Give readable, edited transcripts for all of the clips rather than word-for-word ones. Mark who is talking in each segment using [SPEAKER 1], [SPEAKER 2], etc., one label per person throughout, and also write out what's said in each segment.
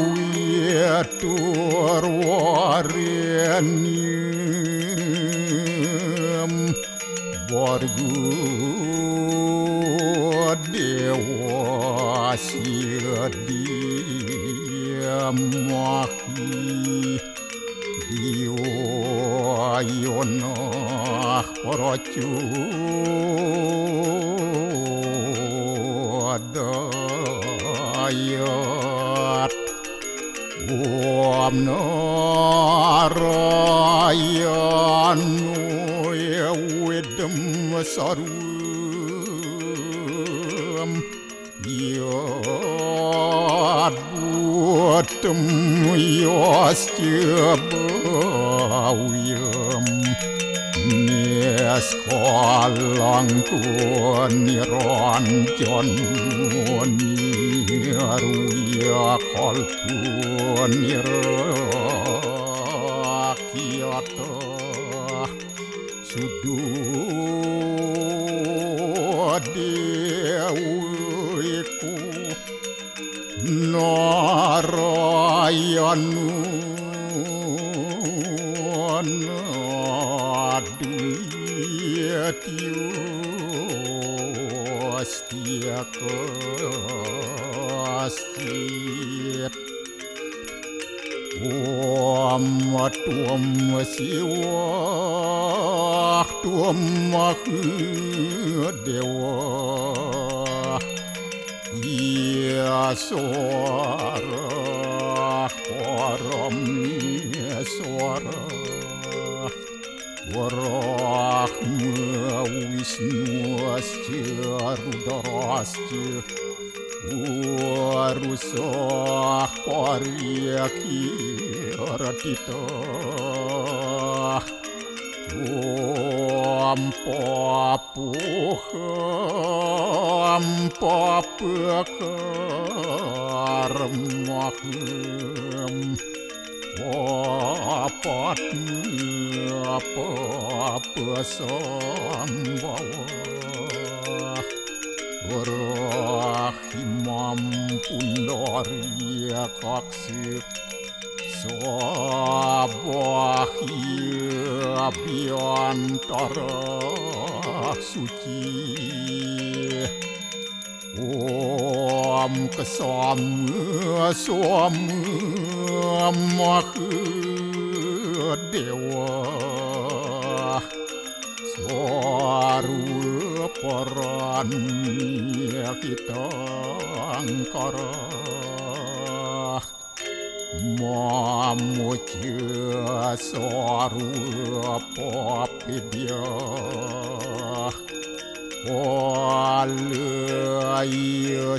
[SPEAKER 1] Sawietur warenyem Borgu dewa sidiamahi Diwayonah porocu dayat Om narayanu wedem sarum yad buatem yasjabawiyam Niaskalang niranjan niruya kalpun nirakyata sudodewiku narayanu Astia kastit Om tuam siwa tuam dewa Ia suara koram suara Warahma Wisnu asca Rudrasca Warusah Paryakiratita Om Papuham Papakarmaham apa sambawa Rahimam pundaria kaksir Sabahia biantara suci Om kesama dewa Swaru paranya kita angkara Mamuja swaru papidya Walaya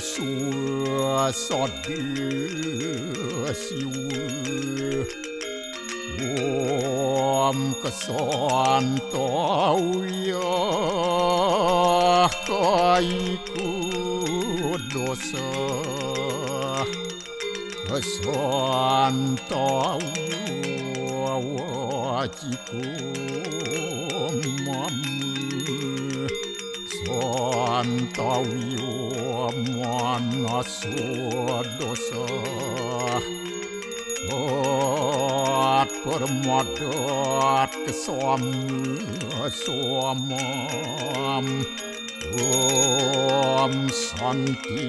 [SPEAKER 1] suasadiasiwa Om kesantauya kaiku dosa Kesantauya wajiku mamu Santauya manaswa dosa Permadat kesamam Om santi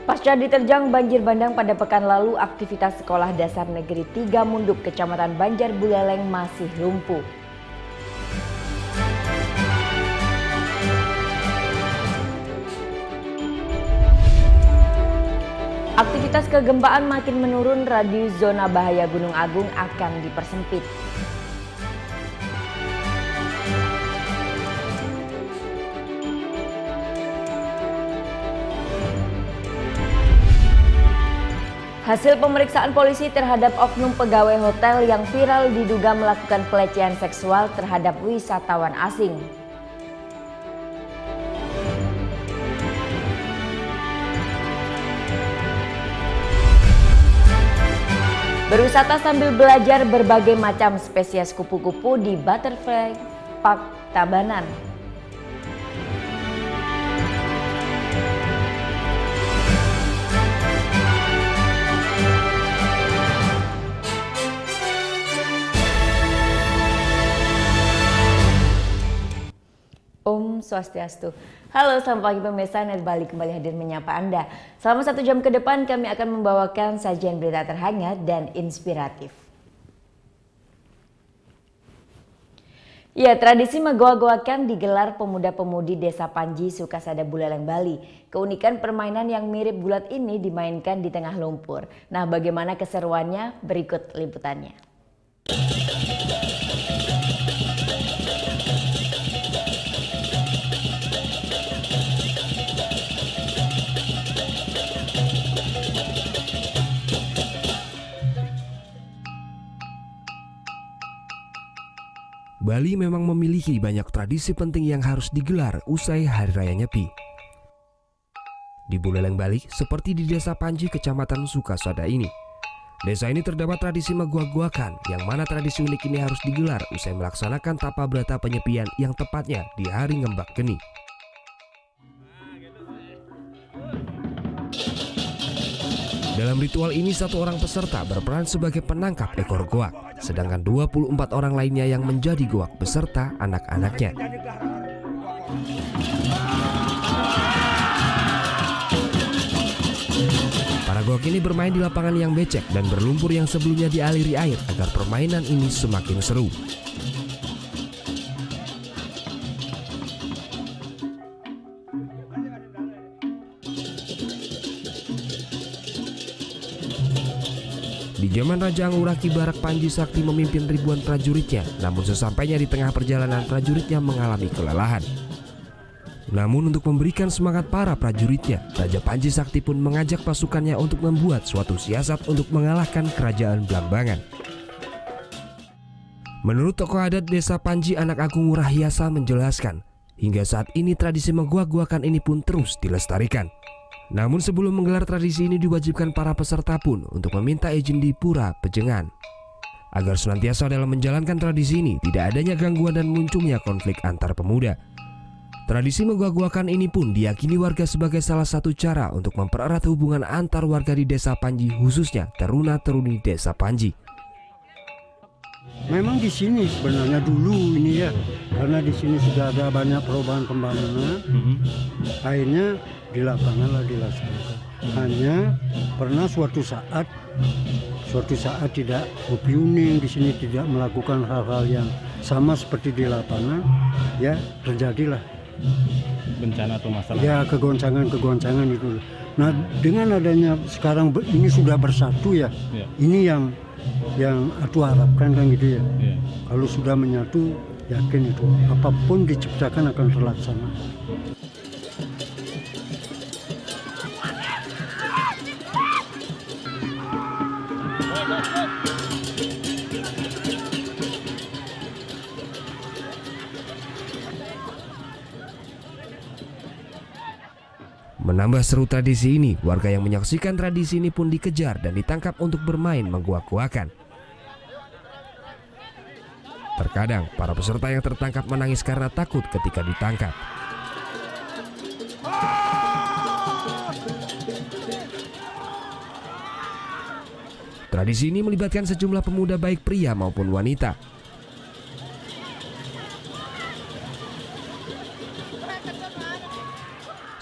[SPEAKER 2] Pasca diterjang banjir bandang pada pekan lalu, aktivitas Sekolah Dasar Negeri 3 Munduk, Kecamatan Banjar Buleleng masih lumpuh. Aktivitas kegempaan makin menurun, radius zona bahaya Gunung Agung akan dipersempit. Hasil pemeriksaan polisi terhadap oknum pegawai hotel yang viral diduga melakukan pelecehan seksual terhadap wisatawan asing. Berwisata sambil belajar berbagai macam spesies kupu-kupu di Butterfly Park Tabanan. Om Swastiastu. Halo, selamat pagi pemirsa, Net Bali kembali hadir menyapa Anda. Selama 1 jam ke depan kami akan membawakan sajian berita terhangat dan inspiratif. Ya, tradisi megoak-goakan digelar pemuda-pemudi Desa Panji, Sukasada, Buleleng, Bali. Keunikan permainan yang mirip gulat ini dimainkan di tengah lumpur. Nah, bagaimana keseruannya? Berikut liputannya.
[SPEAKER 3] Bali memang memiliki banyak tradisi penting yang harus digelar usai Hari Raya Nyepi. Di Buleleng, Bali, seperti di Desa Panji, Kecamatan Sukasada ini. Desa ini terdapat tradisi megoak-goakan, yang mana tradisi unik ini harus digelar usai melaksanakan tapa brata penyepian yang tepatnya di hari Ngembak Geni. Dalam ritual ini, 1 orang peserta berperan sebagai penangkap ekor goak, sedangkan 24 orang lainnya yang menjadi goak beserta anak-anaknya. Para goak ini bermain di lapangan yang becek dan berlumpur yang sebelumnya dialiri air agar permainan ini semakin seru. Di zaman Raja Angurah, Ki Barak Panji Sakti memimpin ribuan prajuritnya, namun sesampainya di tengah perjalanan prajuritnya mengalami kelelahan. Namun untuk memberikan semangat para prajuritnya, Raja Panji Sakti pun mengajak pasukannya untuk membuat suatu siasat untuk mengalahkan kerajaan Blambangan. Menurut tokoh adat Desa Panji, Anak Agung Ngurah Hiasa menjelaskan, hingga saat ini tradisi megoak-goakan ini pun terus dilestarikan. Namun sebelum menggelar tradisi ini diwajibkan para peserta pun untuk meminta izin di Pura Pejengan. Agar senantiasa dalam menjalankan tradisi ini tidak adanya gangguan dan munculnya konflik antar pemuda. Tradisi megoak-goakan ini pun diyakini warga sebagai salah satu cara untuk mempererat hubungan antar warga di Desa Panji, khususnya teruna-teruni Desa Panji.
[SPEAKER 4] Memang di sini sebenarnya dulu ini ya, karena di sini sudah ada banyak perubahan pembangunan, akhirnya di lapangan lah dilaksanakan. Hanya pernah suatu saat tidak opiuning di sini, tidak melakukan hal-hal yang sama seperti di lapangan, ya terjadilah
[SPEAKER 5] bencana atau masalah.
[SPEAKER 4] Ya kegoncangan itu. Nah dengan adanya sekarang ini sudah bersatu ya. Ini yang aku harapkan kan gitu ya. Kalau sudah menyatu, yakin itu apapun diciptakan akan terlaksana.
[SPEAKER 3] Menambah seru tradisi ini, warga yang menyaksikan tradisi ini pun dikejar dan ditangkap untuk bermain menggoak-goakan. Terkadang, para peserta yang tertangkap menangis karena takut ketika ditangkap. Tradisi ini melibatkan sejumlah pemuda baik pria maupun wanita.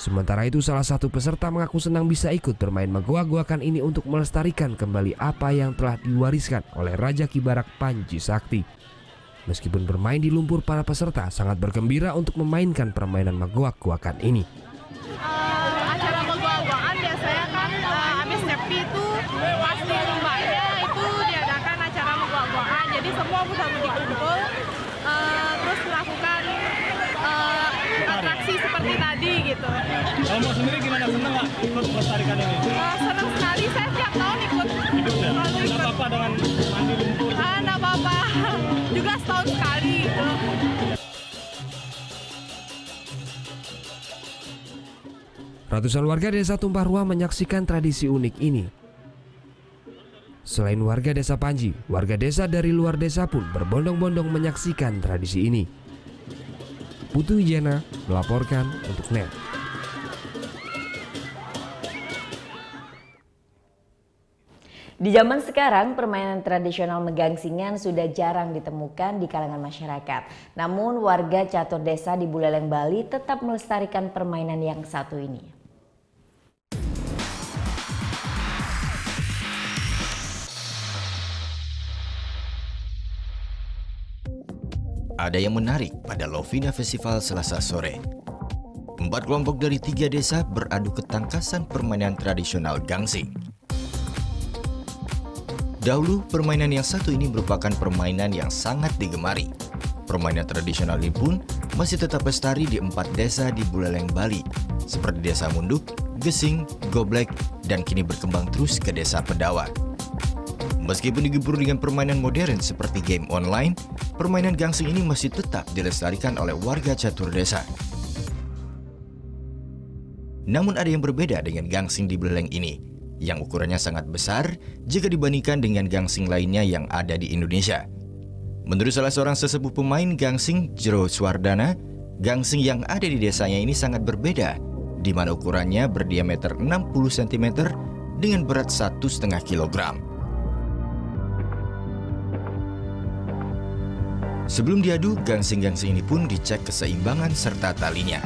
[SPEAKER 3] Sementara itu, salah satu peserta mengaku senang bisa ikut bermain megoak-goakan ini untuk melestarikan kembali apa yang telah diwariskan oleh Raja Ki Barak Panji Sakti. Meskipun bermain di lumpur, para peserta sangat bergembira untuk memainkan permainan megoak-goakan ini.
[SPEAKER 6] Acara megoak-goakan biasanya kan habis
[SPEAKER 5] Kalau Mbak sendiri gimana? Senang nggak ikut melestarikan ini?
[SPEAKER 6] Senang sekali, saya tiap tahun ikut.
[SPEAKER 5] Ikut ya?
[SPEAKER 6] Selalu
[SPEAKER 5] Nggak
[SPEAKER 6] ikut.
[SPEAKER 5] apa-apa dengan mandi lumpur?
[SPEAKER 6] Nggak apa-apa, juga setahun sekali gitu.
[SPEAKER 3] Ratusan warga desa Tumpah Ruah menyaksikan tradisi unik ini. Selain warga desa Panji, warga desa dari luar desa pun berbondong-bondong menyaksikan tradisi ini. Putu Wijana melaporkan untuk NET.
[SPEAKER 2] Di zaman sekarang, permainan tradisional megangsingan sudah jarang ditemukan di kalangan masyarakat. Namun warga catur desa di Buleleng, Bali tetap melestarikan permainan yang satu ini.
[SPEAKER 7] Ada yang menarik pada Lovina Festival Selasa sore. 4 kelompok dari 3 desa beradu ketangkasan permainan tradisional gangsing. Dahulu, permainan yang satu ini merupakan permainan yang sangat digemari. Permainan tradisional ini pun masih tetap lestari di 4 desa di Buleleng, Bali, seperti Desa Munduk, Gesing, Goblek, dan kini berkembang terus ke Desa Pedawa. Meskipun digempur dengan permainan modern seperti game online, permainan gangsing ini masih tetap dilestarikan oleh warga catur desa. Namun ada yang berbeda dengan gangsing di Buleleng ini, yang ukurannya sangat besar jika dibandingkan dengan gangsing lainnya yang ada di Indonesia. Menurut salah seorang sesepuh pemain gangsing, Jero Swardana, gangsing yang ada di desanya ini sangat berbeda, di mana ukurannya berdiameter 60 cm dengan berat 1,5 kg. Sebelum diadu, gangsing-gangsing ini pun dicek keseimbangan serta talinya.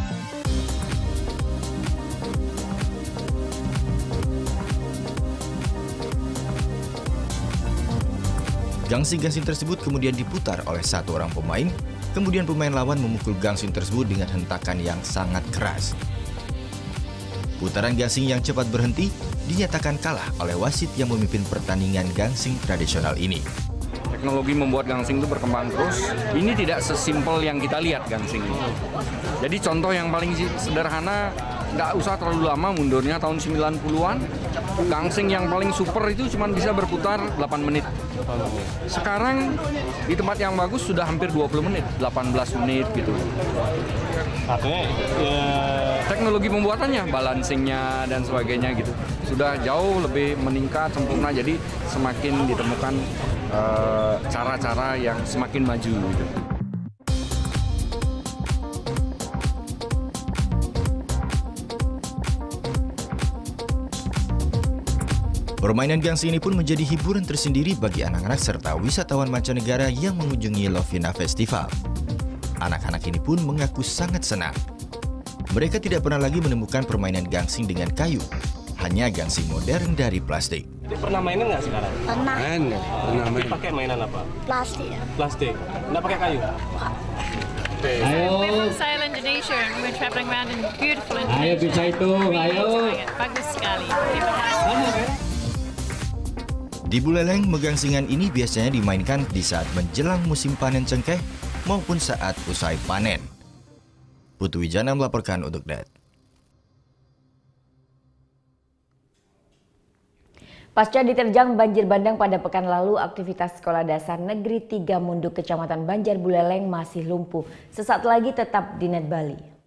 [SPEAKER 7] Gangsing-gangsing tersebut kemudian diputar oleh satu orang pemain, kemudian pemain lawan memukul gangsing tersebut dengan hentakan yang sangat keras. Putaran gangsing yang cepat berhenti dinyatakan kalah oleh wasit yang memimpin pertandingan gangsing tradisional ini.
[SPEAKER 8] Teknologi membuat gangsing itu berkembang terus. Ini tidak sesimpel yang kita lihat gangsing ini. Jadi contoh yang paling sederhana, nggak usah terlalu lama mundurnya tahun 90-an. Gangsing yang paling super itu cuma bisa berputar 8 menit. Sekarang di tempat yang bagus sudah hampir 20 menit, 18 menit gitu.
[SPEAKER 5] Artinya ya,
[SPEAKER 8] Teknologi pembuatannya, balancingnya dan sebagainya gitu sudah jauh lebih meningkat, sempurna. Jadi semakin ditemukan cara-cara yang semakin maju gitu.
[SPEAKER 7] Permainan gangsing ini pun menjadi hiburan tersendiri bagi anak-anak serta wisatawan mancanegara yang mengunjungi Lovina Festival. Anak-anak ini pun mengaku sangat senang. Mereka tidak pernah lagi menemukan permainan gangsing dengan kayu, hanya gangsing modern dari plastik.
[SPEAKER 5] Jadi pernah mainin nggak sekarang?
[SPEAKER 9] Pernah.
[SPEAKER 4] Pernah main.
[SPEAKER 5] Pakai mainan apa?
[SPEAKER 9] Plastik.
[SPEAKER 5] Plastik. Nggak pakai kayu?
[SPEAKER 6] We're from Sail Indonesia and we're traveling around in beautiful Indonesia.
[SPEAKER 10] Ayo bisa itu, ayo.
[SPEAKER 6] Bagus sekali. Terima kasih.
[SPEAKER 7] Di Buleleng, megangsingan ini biasanya dimainkan di saat menjelang musim panen cengkeh maupun saat usai panen. Putu Wijana melaporkan untuk NET.
[SPEAKER 2] Pasca diterjang banjir bandang pada pekan lalu, aktivitas Sekolah Dasar Negeri 3 Munduk Kecamatan Banjar Buleleng masih lumpuh. Sesaat lagi tetap di NET Bali.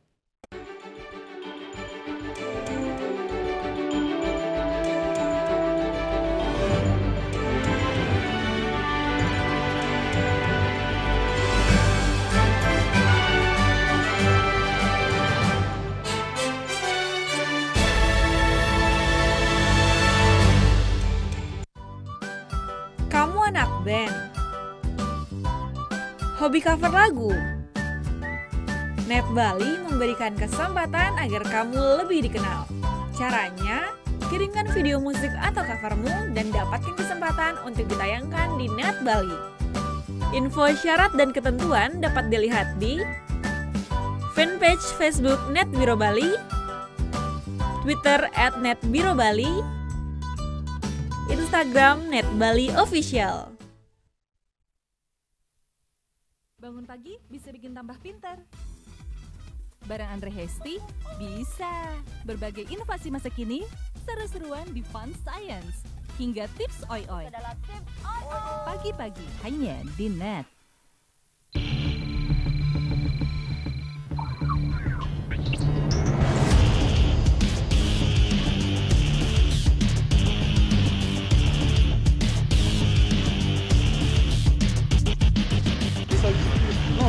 [SPEAKER 11] Kamu anak band? Hobi cover lagu? NET Bali memberikan kesempatan agar kamu lebih dikenal. Caranya, kirimkan video musik atau covermu dan dapatkan kesempatan untuk ditayangkan di NET Bali. Info syarat dan ketentuan dapat dilihat di fanpage Facebook NET Biro Bali, Twitter @NETBiroBali, Instagram NET Bali Official.
[SPEAKER 12] Bangun pagi bisa bikin tambah pintar.
[SPEAKER 9] bareng Andre Hesti? Bisa. Berbagai inovasi masa kini, seru-seruan di Fun Science, hingga tips oi-oi. Pagi-pagi hanya di Net.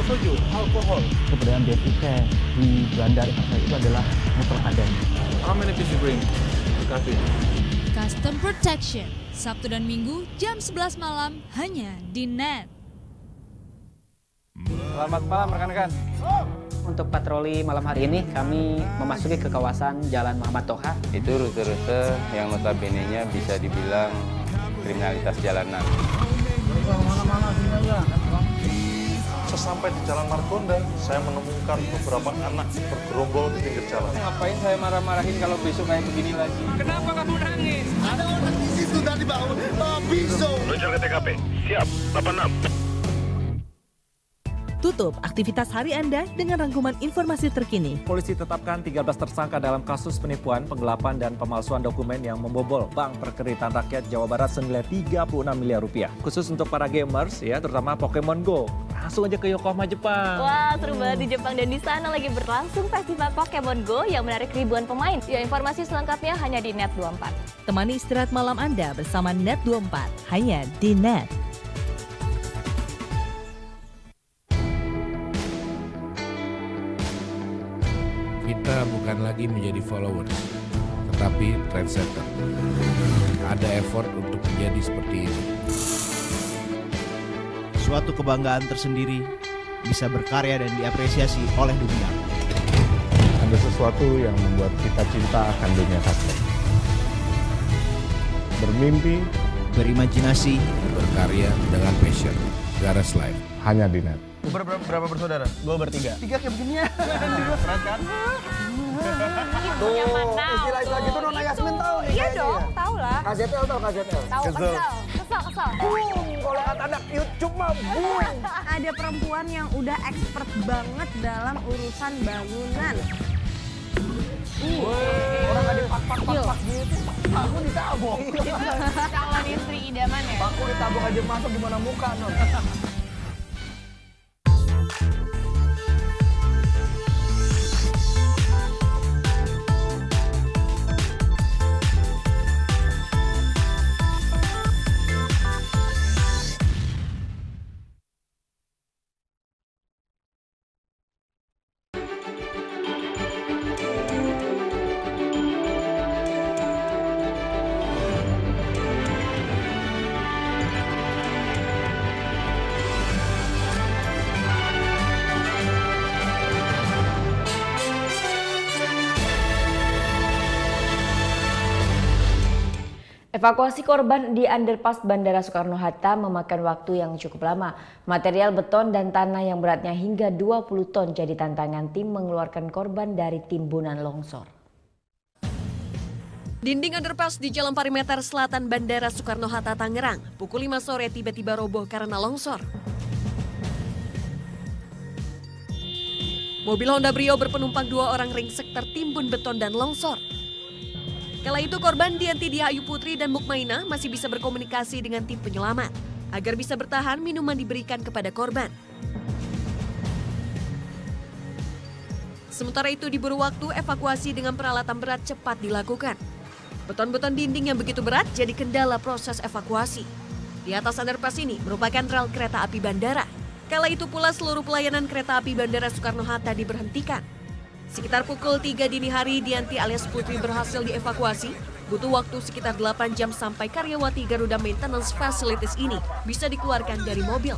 [SPEAKER 5] Soju, alkohol.
[SPEAKER 10] Keberadaan Beefcare di Bandar itu adalah terpadan.
[SPEAKER 5] How many pieces you bring to cafe?
[SPEAKER 12] Custom Protection, Sabtu dan Minggu jam 11 malam hanya di Net.
[SPEAKER 13] Selamat malam rekan-rekan. Untuk patroli malam hari ini kami memasuki ke kawasan Jalan Muhammad Toha.
[SPEAKER 14] Itu rute-rute yang notabene-nya bisa dibilang kriminalitas jalanan.
[SPEAKER 15] Mana-mana sini aja. Sesampai di Jalan Margonda, saya menemukan beberapa anak bergerombol di pinggir jalan.
[SPEAKER 13] Ngapain saya marah-marahin kalau besok kayak begini lagi?
[SPEAKER 5] Kenapa kamu nangis?
[SPEAKER 15] Ada orang di situ tadi bawa pisau. Menuju ke TKP. Siap, 86.
[SPEAKER 16] Tutup aktivitas hari Anda dengan rangkuman informasi terkini.
[SPEAKER 17] Polisi tetapkan 13 tersangka dalam kasus penipuan, penggelapan, dan pemalsuan dokumen yang membobol Bank Perkreditan Rakyat Jawa Barat senilai 36 miliar rupiah. Khusus untuk para gamers, ya, terutama Pokemon Go. Langsung aja ke Yokohama, Jepang.
[SPEAKER 18] Wah, seru banget di Jepang, dan di sana lagi berlangsung festival Pokemon Go yang menarik ribuan pemain. Ya, informasi selengkapnya hanya di Net 24.
[SPEAKER 16] Temani istirahat malam Anda bersama Net 24, hanya di Net.
[SPEAKER 19] Kita bukan lagi menjadi followers, tetapi trendsetter. Ada effort untuk menjadi seperti ini.
[SPEAKER 7] Suatu kebanggaan tersendiri bisa berkarya dan diapresiasi oleh dunia.
[SPEAKER 20] Ada sesuatu yang membuat kita cinta akan dunia custom. Bermimpi,
[SPEAKER 7] berimajinasi,
[SPEAKER 19] berkarya dengan passion. Garas Live
[SPEAKER 20] hanya di Net.
[SPEAKER 5] Berapa bersaudara?
[SPEAKER 13] Gue bertiga.
[SPEAKER 5] 3 kayak begini ya. Keren kan?
[SPEAKER 18] Tuh,
[SPEAKER 5] istilah-istilah gitu Nona Yasmin tahu nih.
[SPEAKER 18] Iya dong, tahu lah.
[SPEAKER 5] KZL tahu KZL?
[SPEAKER 18] Tahu, kesel.
[SPEAKER 5] Kalau kata anak YouTube mah boom.
[SPEAKER 21] Ada perempuan yang udah expert banget dalam urusan bangunan.
[SPEAKER 5] Orang ada pak gitu. Aku ditabok.
[SPEAKER 18] Calon istri idaman ya.
[SPEAKER 5] Aku ditabok aja masuk gimana muka non.
[SPEAKER 2] Evakuasi korban di underpass Bandara Soekarno-Hatta memakan waktu yang cukup lama. Material beton dan tanah yang beratnya hingga 20 ton jadi tantangan tim mengeluarkan korban dari timbunan longsor.
[SPEAKER 22] Dinding underpass di Jalan Perimeter Selatan Bandara Soekarno-Hatta, Tangerang, pukul 5 sore tiba-tiba roboh karena longsor. Mobil Honda Brio berpenumpang 2 orang ringsek tertimbun beton dan longsor. Kala itu korban Dianti Dihayu Putri dan Mukmainah masih bisa berkomunikasi dengan tim penyelamat. Agar bisa bertahan, minuman diberikan kepada korban. Sementara itu diburu waktu, evakuasi dengan peralatan berat cepat dilakukan. Beton-beton dinding yang begitu berat jadi kendala proses evakuasi. Di atas underpass ini merupakan rel kereta api bandara. Kala itu pula seluruh pelayanan kereta api Bandara Soekarno-Hatta diberhentikan. Sekitar pukul 3 dini hari, Dianti alias Putri berhasil dievakuasi. Butuh waktu sekitar 8 jam sampai karyawati Garuda Maintenance Facilities ini bisa dikeluarkan dari mobil.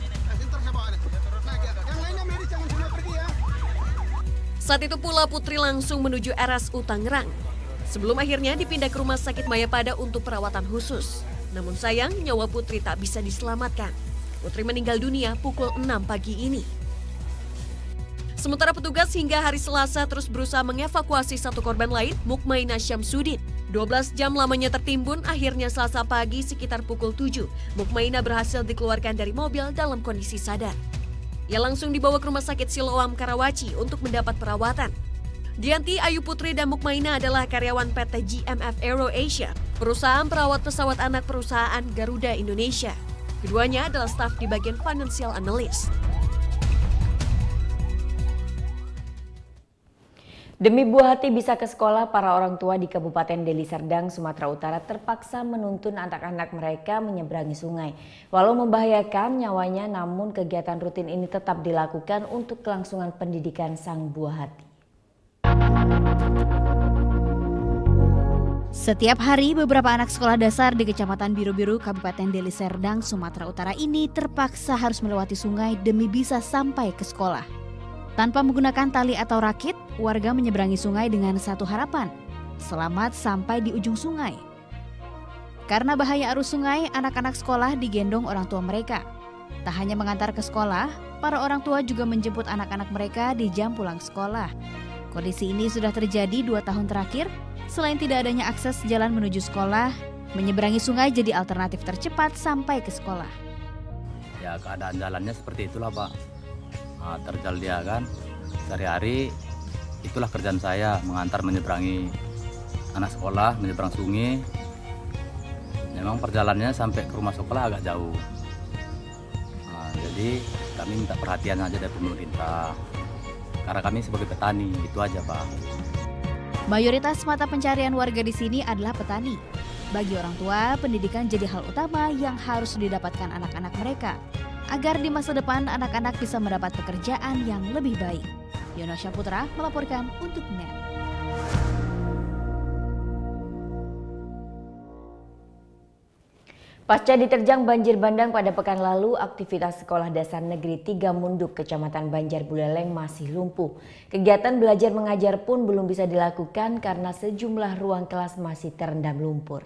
[SPEAKER 22] Saat itu pula Putri langsung menuju RSU Tangerang. Sebelum akhirnya dipindah ke Rumah Sakit Mayapada untuk perawatan khusus. Namun sayang, nyawa Putri tak bisa diselamatkan. Putri meninggal dunia pukul 6 pagi ini. Sementara petugas hingga hari Selasa terus berusaha mengevakuasi satu korban lain, Mukmainah Syamsuddin. 12 jam lamanya tertimbun, akhirnya Selasa pagi sekitar pukul 7, Mukmainah berhasil dikeluarkan dari mobil dalam kondisi sadar. Ia langsung dibawa ke Rumah Sakit Siloam Karawaci untuk mendapat perawatan. Dianti Ayu Putri dan Mukmaina adalah karyawan PT GMF Aero Asia, perusahaan perawat pesawat anak perusahaan Garuda Indonesia. Keduanya adalah staf di bagian financial analyst.
[SPEAKER 2] Demi buah hati bisa ke sekolah, para orang tua di Kabupaten Deli Serdang, Sumatera Utara terpaksa menuntun anak-anak mereka menyeberangi sungai. Walau membahayakan nyawanya, namun kegiatan rutin ini tetap dilakukan untuk kelangsungan pendidikan sang buah hati.
[SPEAKER 1] Setiap hari, beberapa anak sekolah dasar di Kecamatan Biru-Biru, Kabupaten Deli Serdang, Sumatera Utara ini terpaksa harus melewati sungai demi bisa sampai ke sekolah. Tanpa menggunakan tali atau rakit, warga menyeberangi sungai dengan satu harapan, selamat sampai di ujung sungai. Karena bahaya arus sungai, anak-anak sekolah digendong orang tua mereka. Tak hanya mengantar ke sekolah, para orang tua juga menjemput anak-anak mereka di jam pulang sekolah. Kondisi ini sudah terjadi 2 tahun terakhir. Selain tidak adanya akses jalan menuju sekolah, menyeberangi sungai jadi alternatif tercepat sampai ke sekolah.
[SPEAKER 3] Ya, keadaan jalannya seperti itulah, Pak. Terjal dia kan, sehari-hari itulah kerjaan saya, mengantar menyeberangi anak sekolah, menyeberang sungai. Memang perjalanannya sampai ke rumah sekolah agak jauh. Jadi kami minta perhatian aja dari pemerintah, karena kami sebagai petani, itu aja, Pak.
[SPEAKER 1] Mayoritas mata pencarian warga di sini adalah petani. Bagi orang tua, pendidikan jadi hal utama yang harus didapatkan anak-anak mereka, agar di masa depan anak-anak bisa mendapat pekerjaan yang lebih baik. Yono Syaputra melaporkan untuk NET.
[SPEAKER 2] Pasca diterjang banjir bandang pada pekan lalu, aktivitas Sekolah Dasar Negeri 3 Munduk, Kecamatan Banjar Buleleng masih lumpuh. Kegiatan belajar mengajar pun belum bisa dilakukan karena sejumlah ruang kelas masih terendam lumpur.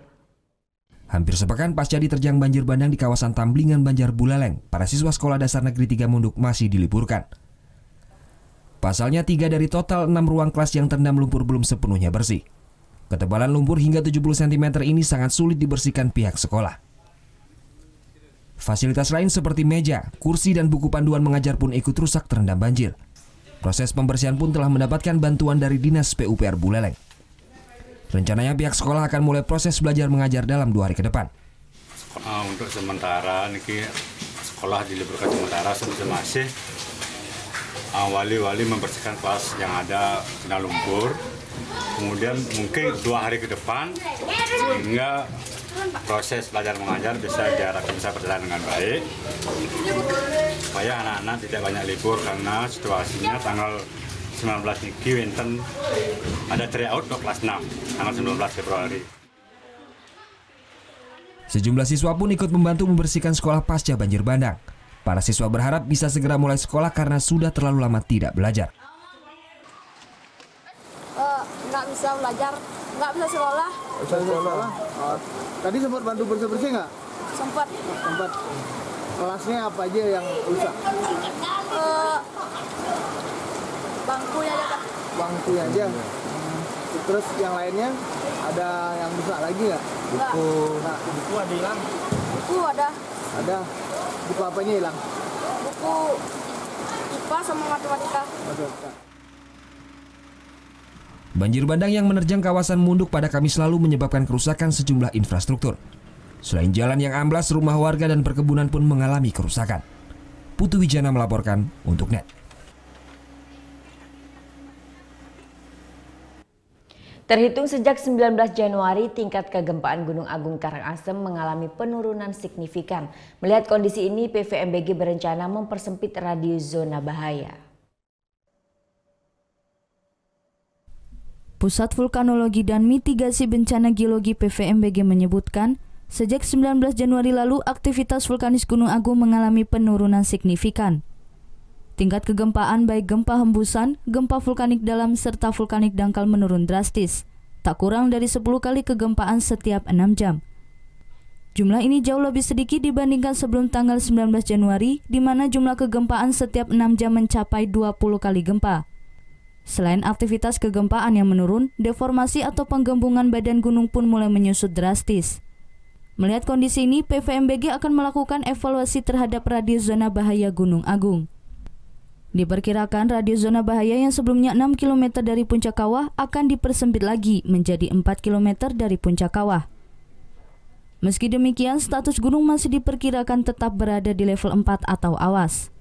[SPEAKER 23] Hampir sepekan pasca diterjang banjir bandang di kawasan Tamblingan Banjar Buleleng, para siswa Sekolah Dasar Negeri 3 Munduk masih diliburkan. Pasalnya 3 dari total 6 ruang kelas yang terendam lumpur belum sepenuhnya bersih. Ketebalan lumpur hingga 70 cm ini sangat sulit dibersihkan pihak sekolah. Fasilitas lain seperti meja, kursi, dan buku panduan mengajar pun ikut rusak terendam banjir. Proses pembersihan pun telah mendapatkan bantuan dari Dinas PUPR Buleleng. Rencananya pihak sekolah akan mulai proses belajar mengajar dalam 2 hari ke depan.
[SPEAKER 24] Untuk sementara niki sekolah diliburkan sementara masih wali-wali membersihkan kelas yang ada kena lumpur. Kemudian mungkin 2 hari ke depan sehingga proses belajar mengajar bisa berjalan dengan baik. Supaya anak-anak tidak banyak libur karena situasinya tanggal 19 niki wenten ada tryout untuk kelas 6 tanggal 19 Februari.
[SPEAKER 23] Sejumlah siswa pun ikut membantu membersihkan sekolah pasca banjir bandang. Para siswa berharap bisa segera mulai sekolah karena sudah terlalu lama tidak belajar.
[SPEAKER 21] Nggak bisa belajar, nggak bisa sekolah.
[SPEAKER 25] Tadi sempat bantu bersih-bersih nggak?
[SPEAKER 21] Sempat.
[SPEAKER 25] Kelasnya apa aja yang rusak?
[SPEAKER 21] Bangkunya aja, Kak.
[SPEAKER 25] Bangkunya aja. Terus yang lainnya ada yang rusak lagi nggak? Buku ada hilang?
[SPEAKER 21] Buku ada.
[SPEAKER 25] Ada. Buku apanya hilang?
[SPEAKER 21] Buku IPA sama matematika.
[SPEAKER 23] Banjir bandang yang menerjang kawasan Munduk pada Kamis lalu menyebabkan kerusakan sejumlah infrastruktur. Selain jalan yang amblas, rumah warga dan perkebunan pun mengalami kerusakan. Putu Wijana melaporkan untuk NET.
[SPEAKER 2] Terhitung sejak 19 Januari, tingkat kegempaan Gunung Agung Karangasem mengalami penurunan signifikan. Melihat kondisi ini, PVMBG berencana mempersempit radius zona bahaya.
[SPEAKER 26] Pusat Vulkanologi dan Mitigasi Bencana Geologi PVMBG menyebutkan, sejak 19 Januari lalu aktivitas vulkanis Gunung Agung mengalami penurunan signifikan. Tingkat kegempaan baik gempa hembusan, gempa vulkanik dalam, serta vulkanik dangkal menurun drastis, tak kurang dari 10 kali kegempaan setiap 6 jam. Jumlah ini jauh lebih sedikit dibandingkan sebelum tanggal 19 Januari, di mana jumlah kegempaan setiap 6 jam mencapai 20 kali gempa. Selain aktivitas kegempaan yang menurun, deformasi atau penggembungan badan gunung pun mulai menyusut drastis. Melihat kondisi ini, PVMBG akan melakukan evaluasi terhadap radius zona bahaya Gunung Agung. Diperkirakan radius zona bahaya yang sebelumnya 6 km dari puncak kawah akan dipersempit lagi menjadi 4 km dari puncak kawah. Meski demikian, status gunung masih diperkirakan tetap berada di level 4 atau awas.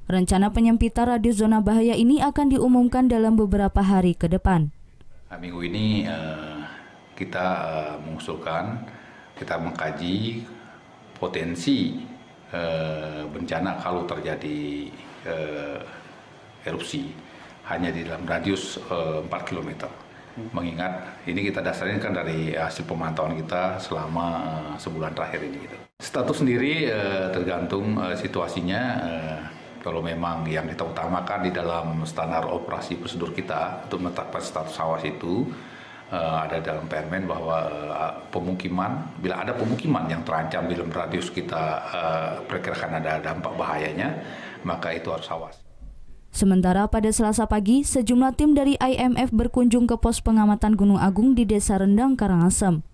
[SPEAKER 26] Rencana penyempitan radius zona bahaya ini akan diumumkan dalam beberapa hari ke depan.
[SPEAKER 4] Minggu ini kita mengusulkan, kita mengkaji potensi bencana kalau terjadi erupsi hanya di dalam radius 4 km. Mengingat ini kita dasarnya kan dari hasil pemantauan kita selama sebulan terakhir ini. Status sendiri tergantung situasinya. Kalau memang yang kita utamakan di dalam standar operasi prosedur kita untuk menetapkan status awas itu ada dalam permen bahwa pemukiman, bila ada pemukiman yang terancam di dalam radius kita perkirakan ada dampak bahayanya, maka itu harus awas.
[SPEAKER 26] Sementara pada Selasa pagi, sejumlah tim dari IMF berkunjung ke pos pengamatan Gunung Agung di Desa Rendang, Karangasem.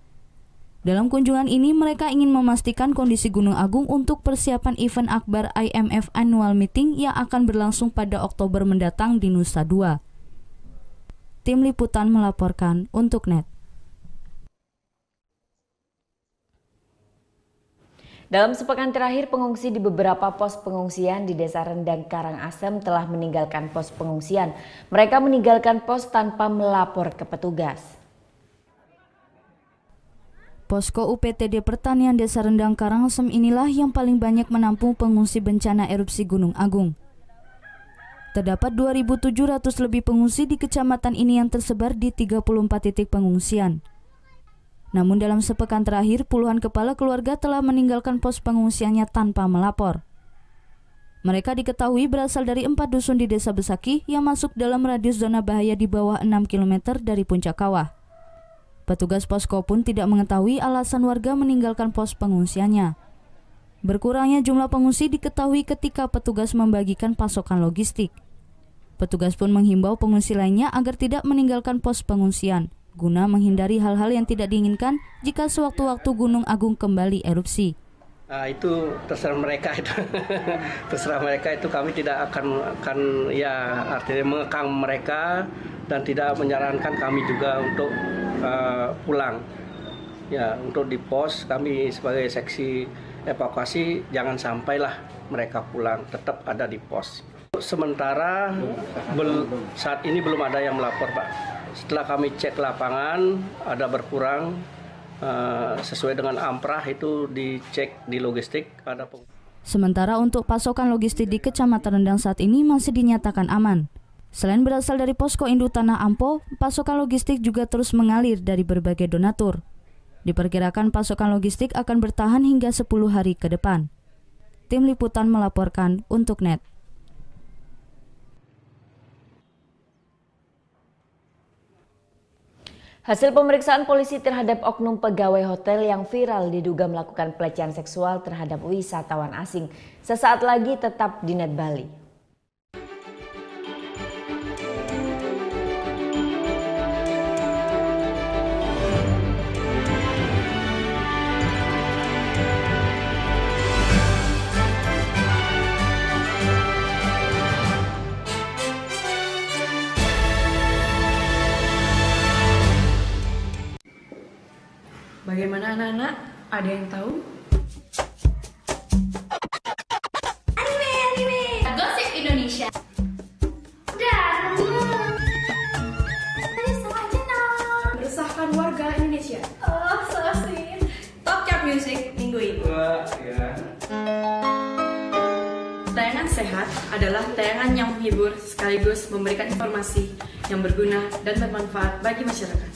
[SPEAKER 26] Dalam kunjungan ini, mereka ingin memastikan kondisi Gunung Agung untuk persiapan event akbar IMF Annual Meeting yang akan berlangsung pada Oktober mendatang di Nusa Dua. Tim Liputan melaporkan untuk NET.
[SPEAKER 2] Dalam sepekan terakhir, pengungsi di beberapa pos pengungsian di Desa Rendang, Karangasem telah meninggalkan pos pengungsian. Mereka meninggalkan pos tanpa melapor ke petugas.
[SPEAKER 26] Posko UPTD Pertanian Desa Rendang, Karangasem inilah yang paling banyak menampung pengungsi bencana erupsi Gunung Agung. Terdapat 2.700 lebih pengungsi di kecamatan ini yang tersebar di 34 titik pengungsian. Namun dalam sepekan terakhir, puluhan kepala keluarga telah meninggalkan pos pengungsiannya tanpa melapor. Mereka diketahui berasal dari 4 dusun di Desa Besaki yang masuk dalam radius zona bahaya di bawah 6 km dari puncak kawah. Petugas posko pun tidak mengetahui alasan warga meninggalkan pos pengungsiannya. Berkurangnya jumlah pengungsi diketahui ketika petugas membagikan pasokan logistik. Petugas pun menghimbau pengungsi lainnya agar tidak meninggalkan pos pengungsian, guna menghindari hal-hal yang tidak diinginkan jika sewaktu-waktu Gunung Agung kembali erupsi.
[SPEAKER 6] Itu terserah mereka itu. Terserah mereka itu, kami tidak akan ya artinya mengekang mereka dan tidak menyarankan kami juga untuk pulang. Ya, untuk di pos kami sebagai seksi evakuasi jangan sampailah mereka pulang, tetap ada di pos. Sementara saat ini belum ada yang melapor, Pak. Setelah kami cek lapangan, ada berkurang sesuai dengan amprah itu dicek di logistik.
[SPEAKER 26] Sementara untuk pasokan logistik di Kecamatan Rendang saat ini masih dinyatakan aman. Selain berasal dari Posko Induk Tanah Ampo, pasokan logistik juga terus mengalir dari berbagai donatur. Diperkirakan pasokan logistik akan bertahan hingga 10 hari ke depan. Tim Liputan melaporkan untuk NET.
[SPEAKER 2] Hasil pemeriksaan polisi terhadap oknum pegawai hotel yang viral diduga melakukan pelecehan seksual terhadap wisatawan asing sesaat lagi tetap di NET Bali.
[SPEAKER 8] Bagaimana anak-anak? Ada yang tahu?
[SPEAKER 9] Anime. Gosip Indonesia.
[SPEAKER 8] Meresahkan warga Indonesia.
[SPEAKER 9] Oh, so sweet.
[SPEAKER 8] Top Chart Music minggu ini. Tayangan sehat adalah tayangan yang menghibur sekaligus memberikan informasi yang berguna dan bermanfaat bagi masyarakat.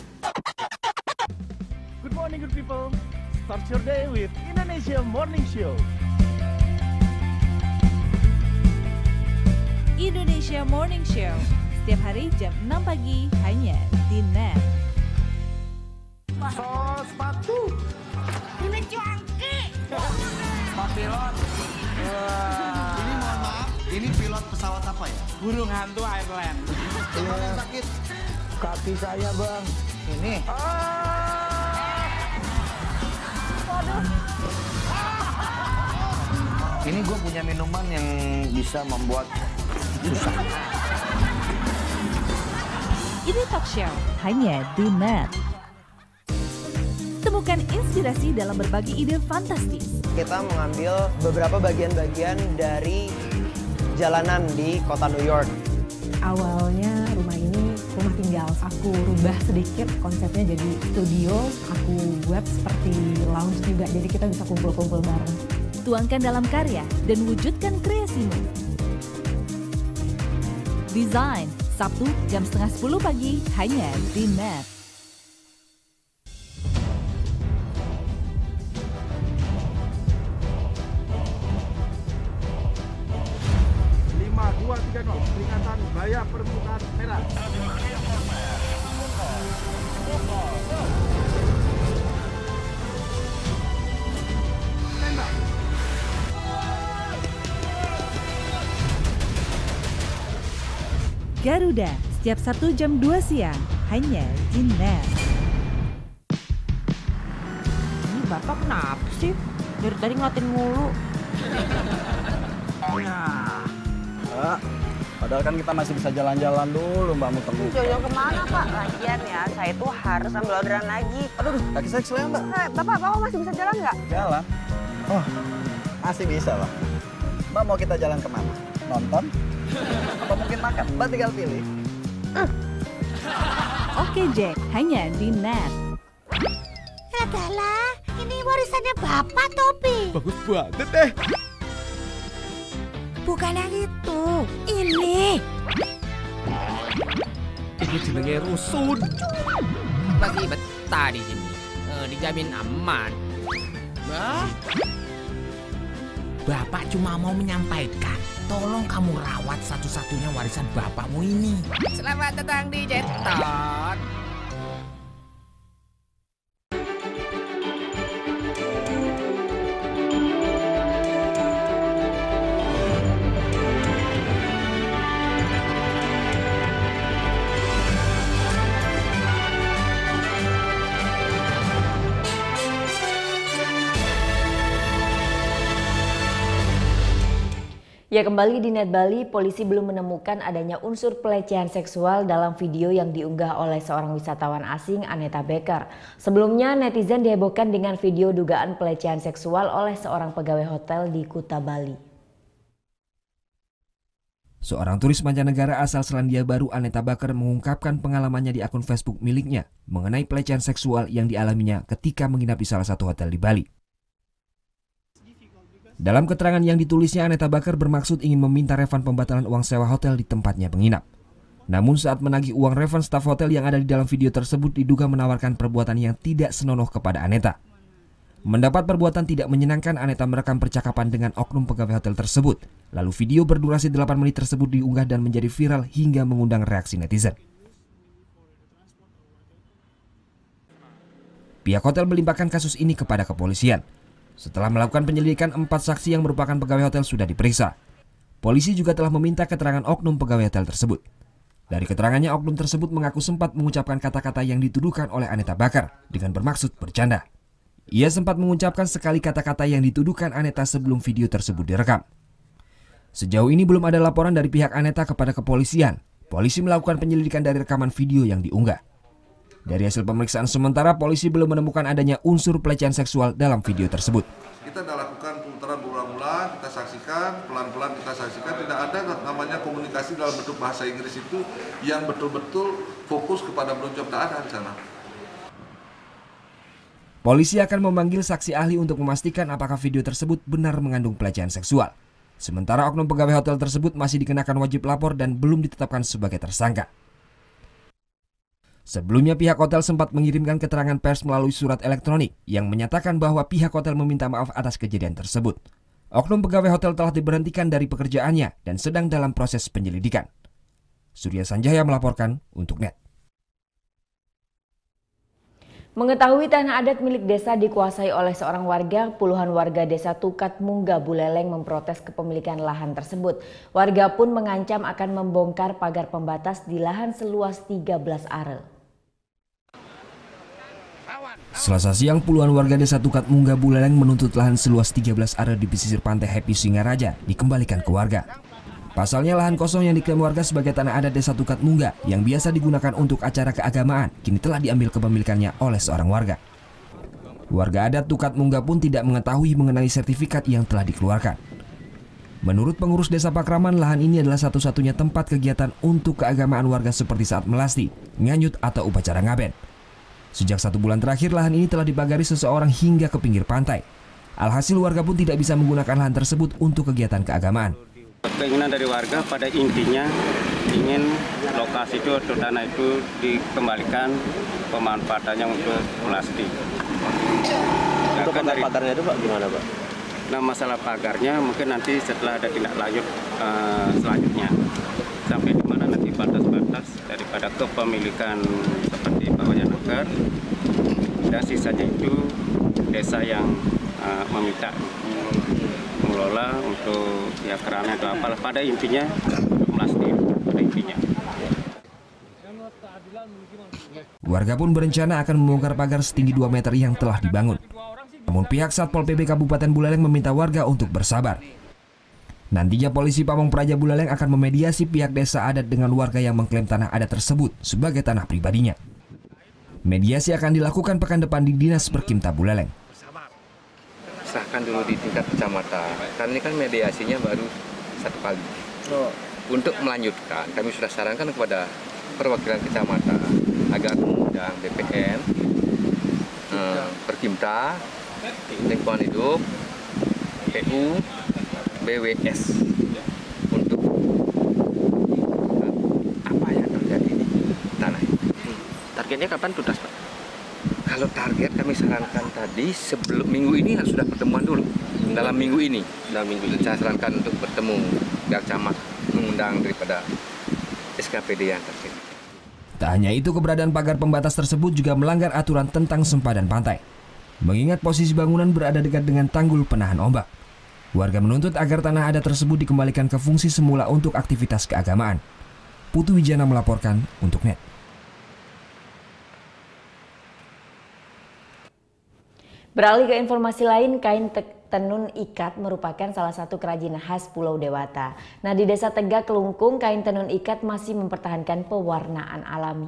[SPEAKER 5] Good morning, good people. Start your day with Indonesia Morning Show.
[SPEAKER 16] Indonesia Morning Show setiap hari jam 6 pagi hanya di NET.
[SPEAKER 5] Sepatu.
[SPEAKER 9] Ini cuangki.
[SPEAKER 5] Pak pilot.
[SPEAKER 10] Ini mohon maaf, ini pilot pesawat apa ya?
[SPEAKER 5] Burung hantu Airland.
[SPEAKER 10] Yang sakit?
[SPEAKER 5] Kaki saya, Bang. Ini.
[SPEAKER 10] Ini gue punya minuman yang bisa membuat
[SPEAKER 16] susah. Ini Talk Show hanya di Net. Temukan inspirasi dalam berbagi ide fantastis.
[SPEAKER 7] Kita mengambil beberapa bagian-bagian dari jalanan di kota New York.
[SPEAKER 11] Awalnya rumah ini rumah tinggal. Aku rubah sedikit konsepnya jadi studio. Aku buat seperti lounge juga, jadi kita bisa kumpul-kumpul bareng.
[SPEAKER 16] Tuangkan dalam karya dan wujudkan kreasimu. Design, Sabtu jam 9:30 pagi hanya di Net.
[SPEAKER 10] Peringatan bahaya permukaan merah.
[SPEAKER 16] Garuda, setiap Sabtu jam 2 siang, hanya di Net.
[SPEAKER 12] Ini Bapak kenapa sih? Dari tadi ngeliatin mulu.
[SPEAKER 14] Pak, padahal kan kita masih bisa jalan-jalan dulu, Mbak Muter.
[SPEAKER 21] Jalan kemana, Pak? Lagian ya, saya itu harus ambil orderan lagi.
[SPEAKER 14] Aduh, kaki saya keselnya, Mbak.
[SPEAKER 21] Bapak masih bisa jalan nggak?
[SPEAKER 14] Jalan? Oh, masih bisa, Pak. Mbak mau kita jalan kemana? Nonton? Apa mungkin makan? Mbak tinggal pilih.
[SPEAKER 16] Oke Jack, hanya di Net.
[SPEAKER 9] Adalah, ini warisannya Bapak, Topi.
[SPEAKER 14] Bagus banget deh.
[SPEAKER 9] Bukan yang itu, ini.
[SPEAKER 15] Ini jenenge rusun. Masih betah di sini. Dijamin aman. Bapak cuma mau menyampaikan, tolong kamu rawat satu-satunya warisan bapakmu ini. Selamat datang di Jeton.
[SPEAKER 2] Ya, kembali di Net Bali, polisi belum menemukan adanya unsur pelecehan seksual dalam video yang diunggah oleh seorang wisatawan asing, Aneta Becker. Sebelumnya, netizen dihebohkan dengan video dugaan pelecehan seksual oleh seorang pegawai hotel di Kuta, Bali.
[SPEAKER 23] Seorang turis mancanegara asal Selandia Baru, Aneta Becker, mengungkapkan pengalamannya di akun Facebook miliknya mengenai pelecehan seksual yang dialaminya ketika menginap di salah satu hotel di Bali. Dalam keterangan yang ditulisnya, Aneta Becker bermaksud ingin meminta refund pembatalan uang sewa hotel di tempatnya menginap. Namun saat menagih uang refund, staf hotel yang ada di dalam video tersebut diduga menawarkan perbuatan yang tidak senonoh kepada Aneta. Mendapat perbuatan tidak menyenangkan, Aneta merekam percakapan dengan oknum pegawai hotel tersebut. Lalu video berdurasi 8 menit tersebut diunggah dan menjadi viral hingga mengundang reaksi netizen. Pihak hotel melimpahkan kasus ini kepada kepolisian. Setelah melakukan penyelidikan, 4 saksi yang merupakan pegawai hotel sudah diperiksa. Polisi juga telah meminta keterangan oknum pegawai hotel tersebut. Dari keterangannya, oknum tersebut mengaku sempat mengucapkan kata-kata yang dituduhkan oleh Aneta Becker dengan bermaksud bercanda. Ia sempat mengucapkan sekali kata-kata yang dituduhkan Aneta sebelum video tersebut direkam. Sejauh ini belum ada laporan dari pihak Aneta kepada kepolisian. Polisi melakukan penyelidikan dari rekaman video yang diunggah. Dari hasil pemeriksaan sementara, polisi belum menemukan adanya unsur pelecehan seksual dalam video tersebut.
[SPEAKER 17] Kita sudah lakukan pemutaran berulang-ulang, kita saksikan, pelan-pelan kita saksikan, tidak ada namanya komunikasi dalam bentuk bahasa Inggris itu yang betul-betul fokus kepada meluncur, tak ada di sana.
[SPEAKER 23] Polisi akan memanggil saksi ahli untuk memastikan apakah video tersebut benar mengandung pelecehan seksual. Sementara oknum pegawai hotel tersebut masih dikenakan wajib lapor dan belum ditetapkan sebagai tersangka. Sebelumnya pihak hotel sempat mengirimkan keterangan pers melalui surat elektronik yang menyatakan bahwa pihak hotel meminta maaf atas kejadian tersebut. Oknum pegawai hotel telah diberhentikan dari pekerjaannya dan sedang dalam proses penyelidikan. Surya Sanjaya melaporkan untuk Net.
[SPEAKER 2] Mengetahui tanah adat milik desa dikuasai oleh seorang warga, puluhan warga desa Tukat Mungga Buleleng memprotes kepemilikan lahan tersebut. Warga pun mengancam akan membongkar pagar pembatas di lahan seluas 13 are.
[SPEAKER 23] Selasa siang, puluhan warga desa Tukat Mungga Buleleng menuntut lahan seluas 13 are di pesisir pantai Happy Singaraja dikembalikan ke warga. Pasalnya lahan kosong yang diklaim warga sebagai tanah adat Desa Tukat Mungga yang biasa digunakan untuk acara keagamaan kini telah diambil kepemilikannya oleh seorang warga. Warga adat Tukat Mungga pun tidak mengetahui mengenai sertifikat yang telah dikeluarkan. Menurut pengurus Desa Pakraman, lahan ini adalah satu-satunya tempat kegiatan untuk keagamaan warga seperti saat melasti, nganyut atau upacara ngaben. Sejak 1 bulan terakhir lahan ini telah dipagari seseorang hingga ke pinggir pantai. Alhasil warga pun tidak bisa menggunakan lahan tersebut untuk kegiatan keagamaan.
[SPEAKER 3] Keinginan dari warga pada intinya ingin lokasi itu atau tanah itu dikembalikan pemanfaatannya untuk melasti.
[SPEAKER 13] Untuk pagarnya itu Pak gimana Pak?
[SPEAKER 3] Nah masalah pagarnya mungkin nanti setelah ada tindak lanjut selanjutnya. Sampai di mana nanti batas-batas daripada kepemilikan seperti Pak Wajanaker dan sisanya itu desa yang meminta mengelola untuk ya kerana atau apalah pada intinya melasti pada intinya.
[SPEAKER 23] Warga pun berencana akan membongkar pagar setinggi 2 meter yang telah dibangun. Namun pihak Satpol PP Kabupaten Buleleng meminta warga untuk bersabar. Nantinya polisi Pamong Praja Buleleng akan memediasi pihak desa adat dengan warga yang mengklaim tanah adat tersebut sebagai tanah pribadinya. Mediasi akan dilakukan pekan depan di Dinas Perkimta Buleleng.
[SPEAKER 18] Sahkan dulu di tingkat kecamatan, karena ini kan mediasinya baru 1 kali. Untuk melanjutkan, kami sudah sarankan kepada perwakilan kecamatan agar mengundang BPN, Perkimta, Lingkungan Hidup, PU, BWS untuk apa yang terjadi di tanah ini.
[SPEAKER 13] Targetnya kapan tuntas Pak?
[SPEAKER 18] Kalau target kami sarankan tadi sebelum minggu ini harus sudah pertemuan dulu. Dalam minggu ini. Saya sarankan untuk bertemu pihak camat mengundang daripada SKPD yang terkait.
[SPEAKER 23] Tak hanya itu, keberadaan pagar pembatas tersebut juga melanggar aturan tentang sempadan pantai. Mengingat posisi bangunan berada dekat dengan tanggul penahan ombak. Warga menuntut agar tanah adat tersebut dikembalikan ke fungsi semula untuk aktivitas keagamaan. Putu Wijana melaporkan untuk NET.
[SPEAKER 2] Beralih ke informasi lain, kain tenun ikat merupakan salah satu kerajinan khas Pulau Dewata. Nah, di Desa Tegak Kelungkung, kain tenun ikat masih mempertahankan pewarnaan alami.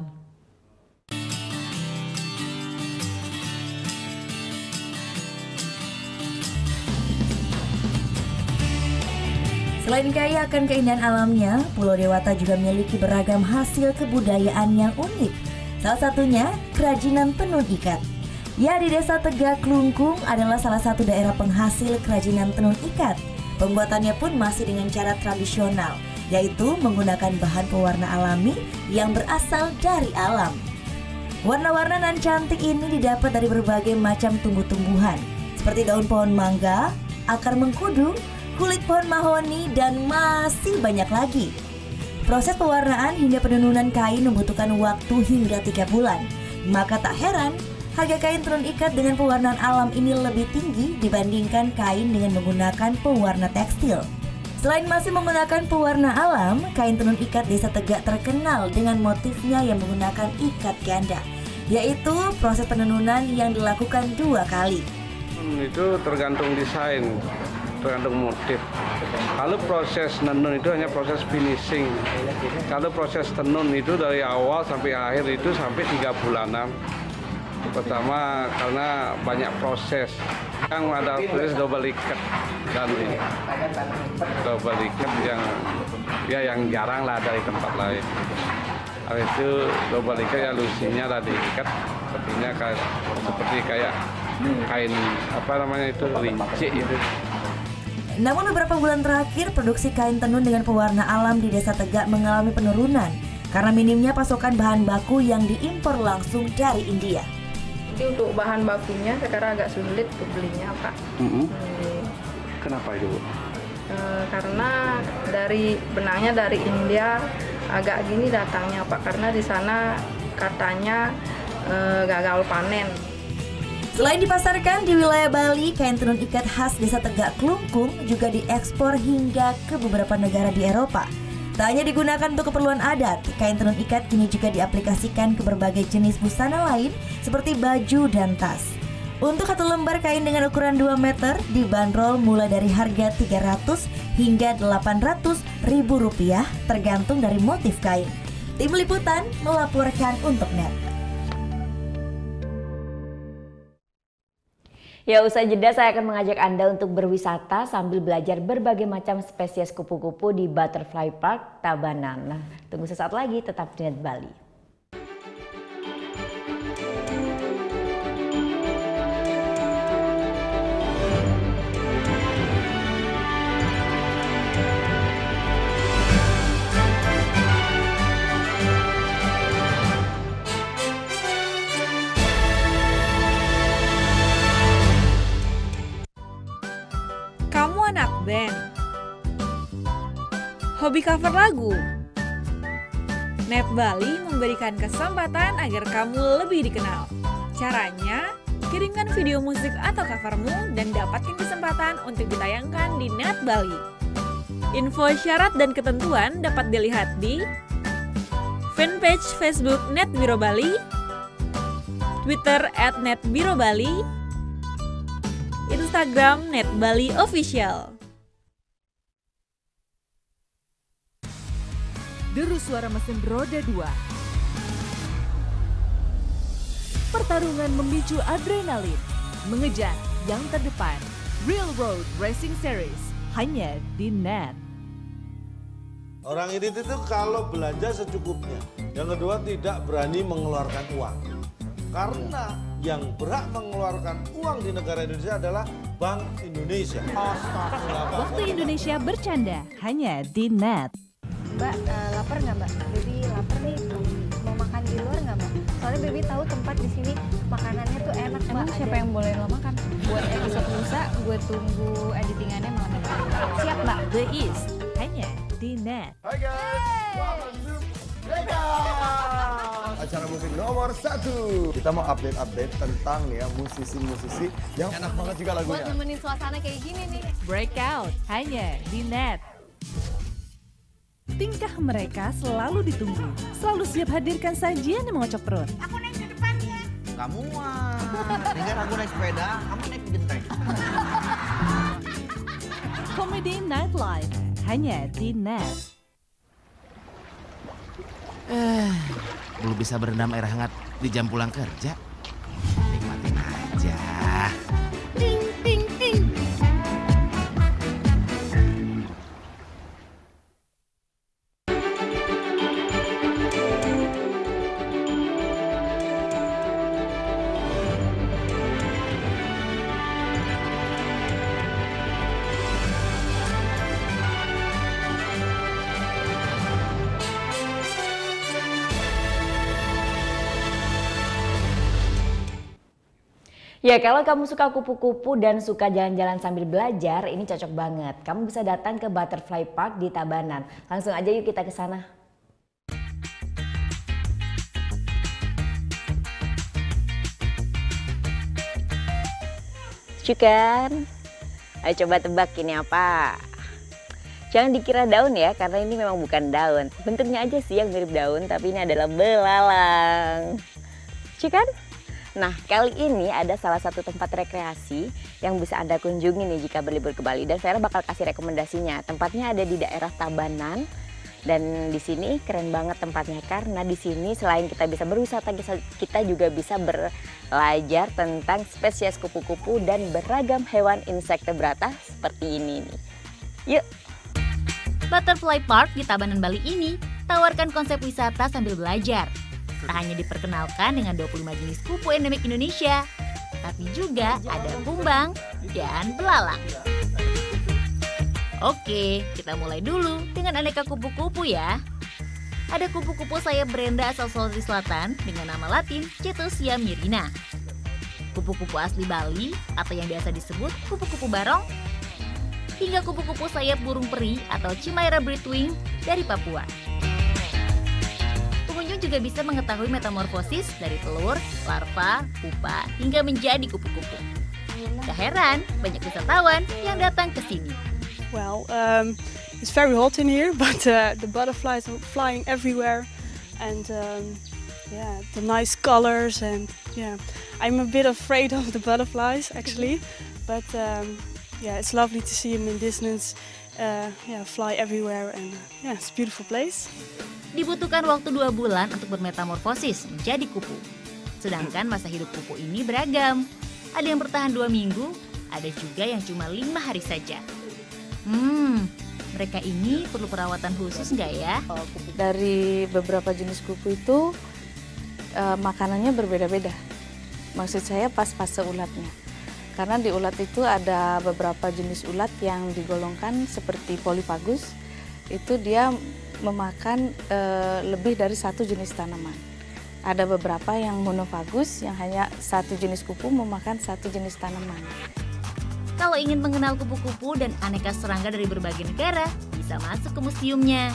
[SPEAKER 19] Selain kaya akan keindahan alamnya, Pulau Dewata juga memiliki beragam hasil kebudayaan yang unik. Salah satunya kerajinan tenun ikat. Ya, di Desa Tegak Kelungkung adalah salah satu daerah penghasil kerajinan tenun ikat. Pembuatannya pun masih dengan cara tradisional, yaitu menggunakan bahan pewarna alami yang berasal dari alam. Warna-warna nan cantik ini didapat dari berbagai macam tumbuh-tumbuhan, seperti daun pohon mangga, akar mengkudu, kulit pohon mahoni, dan masih banyak lagi. Proses pewarnaan hingga penenunan kain membutuhkan waktu hingga 3 bulan. Maka tak heran harga kain tenun ikat dengan pewarnaan alam ini lebih tinggi dibandingkan kain dengan menggunakan pewarna tekstil. Selain masih menggunakan pewarna alam, kain tenun ikat Desa Tegak terkenal dengan motifnya yang menggunakan ikat ganda, yaitu proses penenunan yang dilakukan 2 kali.
[SPEAKER 6] Itu tergantung desain, tergantung motif. Kalau proses tenun itu hanya proses finishing. Kalau proses tenun itu dari awal sampai akhir itu sampai 3 bulanan. Pertama karena banyak proses, yang ada proses double ikat dan double ikat yang jarang lah dari tempat lain. Habis itu double ikat ya lusinya tadi ikat sepertinya seperti kayak kain apa namanya itu rinci itu.
[SPEAKER 19] Namun beberapa bulan terakhir produksi kain tenun dengan pewarna alam di Desa Tegak mengalami penurunan karena minimnya pasokan bahan baku yang diimpor langsung dari India.
[SPEAKER 20] Jadi untuk bahan bakunya sekarang agak sulit belinya, Pak.
[SPEAKER 6] Kenapa itu, Bu?
[SPEAKER 20] Karena dari benangnya dari India agak gini datangnya, Pak. Karena di sana katanya gagal panen.
[SPEAKER 19] Selain dipasarkan di wilayah Bali, kain tenun ikat khas Desa Tegak Kelungkung juga diekspor hingga ke beberapa negara di Eropa. Tak hanya digunakan untuk keperluan adat, kain tenun ikat kini juga diaplikasikan ke berbagai jenis busana lain seperti baju dan tas. Untuk satu lembar kain dengan ukuran 2 meter dibanderol mulai dari harga 300 hingga 800 ribu rupiah tergantung dari motif kain. Tim Liputan melaporkan untuk NET.
[SPEAKER 2] Ya, usai jeda saya akan mengajak Anda untuk berwisata sambil belajar berbagai macam spesies kupu-kupu di Butterfly Park Tabanan. Nah, tunggu sesaat lagi, tetap di NET Bali.
[SPEAKER 16] Anak band, hobi cover lagu. NET Bali memberikan kesempatan agar kamu lebih dikenal. Caranya, kirimkan video musik atau covermu dan dapatkan kesempatan untuk ditayangkan di NET Bali. Info syarat dan ketentuan dapat dilihat di fanpage Facebook NET Biro Bali, Twitter @NETBiroBali, Instagram NET Bali Official.
[SPEAKER 1] Deru suara mesin roda 2. Pertarungan memicu adrenalin, mengejar yang terdepan. Real Road Racing Series hanya di NET.
[SPEAKER 4] Orang ini itu kalau belanja secukupnya. Yang kedua tidak berani mengeluarkan uang. Karena yang berhak mengeluarkan uang di negara Indonesia adalah Bank Indonesia.
[SPEAKER 1] Waktu Indonesia bercanda hanya di NET.
[SPEAKER 21] Mbak, lapar nggak Mbak? Baby lapar nih, mau makan di luar nggak Mbak? Soalnya Baby tahu tempat di sini makanannya tuh enak Mbak.
[SPEAKER 22] Emang siapa yang boleh lo makan? Buat episode lusa, gue tunggu editingannya malam ini. Siap Mbak?
[SPEAKER 1] The East hanya di NET.
[SPEAKER 5] Hai guys, welcome to Vegas. Acara musik nomor 1. Kita mau update tentang ya musisi-musisi yang enak banget juga lagunya.
[SPEAKER 21] Buat nemenin suasana kayak gini nih.
[SPEAKER 1] Breakout hanya di NET. Tingkah mereka selalu ditunggu, selalu siap hadirkan sajian yang mengocok perut.
[SPEAKER 21] Aku naik ke depannya.
[SPEAKER 14] Kamu dengan aku naik sepeda, kamu naik genteng.
[SPEAKER 1] Comedy Nightlife hanya di NET.
[SPEAKER 15] Belum bisa berendam air hangat di jam pulang kerja. Nikmatin aja.
[SPEAKER 21] Ting ting ting.
[SPEAKER 2] Ya, kalau kamu suka kupu-kupu dan suka jalan-jalan sambil belajar, ini cocok banget. Kamu bisa datang ke Butterfly Park di Tabanan. Langsung aja yuk kita ke sana. Cukan, ayo coba tebak ini apa? Jangan dikira daun ya, karena ini memang bukan daun. Bentuknya aja sih yang mirip daun, tapi ini adalah belalang. Cukan? Nah, kali ini ada salah satu tempat rekreasi yang bisa Anda kunjungi nih jika berlibur ke Bali. Dan Vera bakal kasih rekomendasinya. Tempatnya ada di daerah Tabanan. Dan di sini keren banget tempatnya karena di sini selain kita bisa berwisata, kita juga bisa belajar tentang spesies kupu-kupu dan beragam hewan insektebrata seperti ini nih. Yuk!
[SPEAKER 24] Butterfly Park di Tabanan Bali ini tawarkan konsep wisata sambil belajar. Tak hanya diperkenalkan dengan 25 jenis kupu endemik Indonesia, tapi juga ada kumbang dan belalang. Oke, kita mulai dulu dengan aneka kupu-kupu ya. Ada kupu-kupu sayap berenda asal Sulawesi Selatan dengan nama latin Cetiosia myrina. Kupu-kupu asli Bali atau yang biasa disebut kupu-kupu barong. Hingga kupu-kupu sayap burung peri atau Chimaira Breedwing dari Papua. Pengunjung juga bisa mengetahui metamorfosis dari telur, larva, pupa, hingga menjadi kupu-kupu. Gak heran, banyak wisatawan yang datang ke sini.
[SPEAKER 25] Well, it's very hot in here, but the butterflies are flying everywhere, and the nice colors, and I'm a bit afraid of the butterflies actually, but it's lovely to see them in distance, fly everywhere, and it's a beautiful place.
[SPEAKER 24] Dibutuhkan waktu 2 bulan untuk bermetamorfosis menjadi kupu. Sedangkan masa hidup kupu ini beragam. Ada yang bertahan 2 minggu, ada juga yang cuma 5 hari saja. Mereka ini perlu perawatan khusus nggak ya?
[SPEAKER 7] Dari beberapa jenis kupu itu makanannya berbeda-beda. Maksud saya pas fase ulatnya. Karena di ulat itu ada beberapa jenis ulat yang digolongkan seperti Polyphagus. Itu dia memakan lebih dari 1 jenis tanaman. Ada beberapa yang Monophagus yang hanya 1 jenis kupu memakan 1 jenis tanaman.
[SPEAKER 24] Kalau ingin mengenal kupu-kupu dan aneka serangga dari berbagai negara, bisa masuk ke museumnya.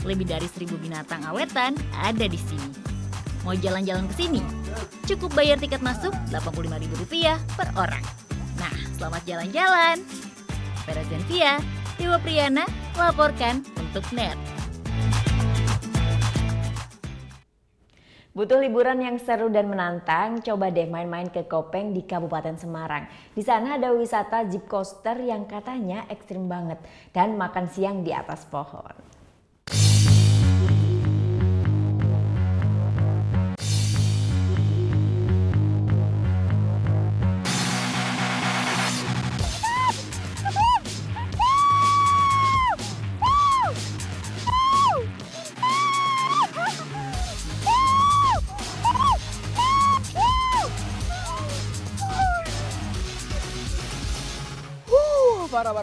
[SPEAKER 24] Lebih dari 1000 binatang awetan ada di sini. Mau jalan-jalan ke sini? Cukup bayar tiket masuk Rp85.000 per orang. Nah, selamat jalan-jalan. Vera Zenvia, Dewa Priyana, laporkan untuk NET.
[SPEAKER 2] Butuh liburan yang seru dan menantang? Coba deh main-main ke Kopeng di Kabupaten Semarang. Di sana ada wisata jeep coaster yang katanya ekstrim banget dan makan siang di atas pohon.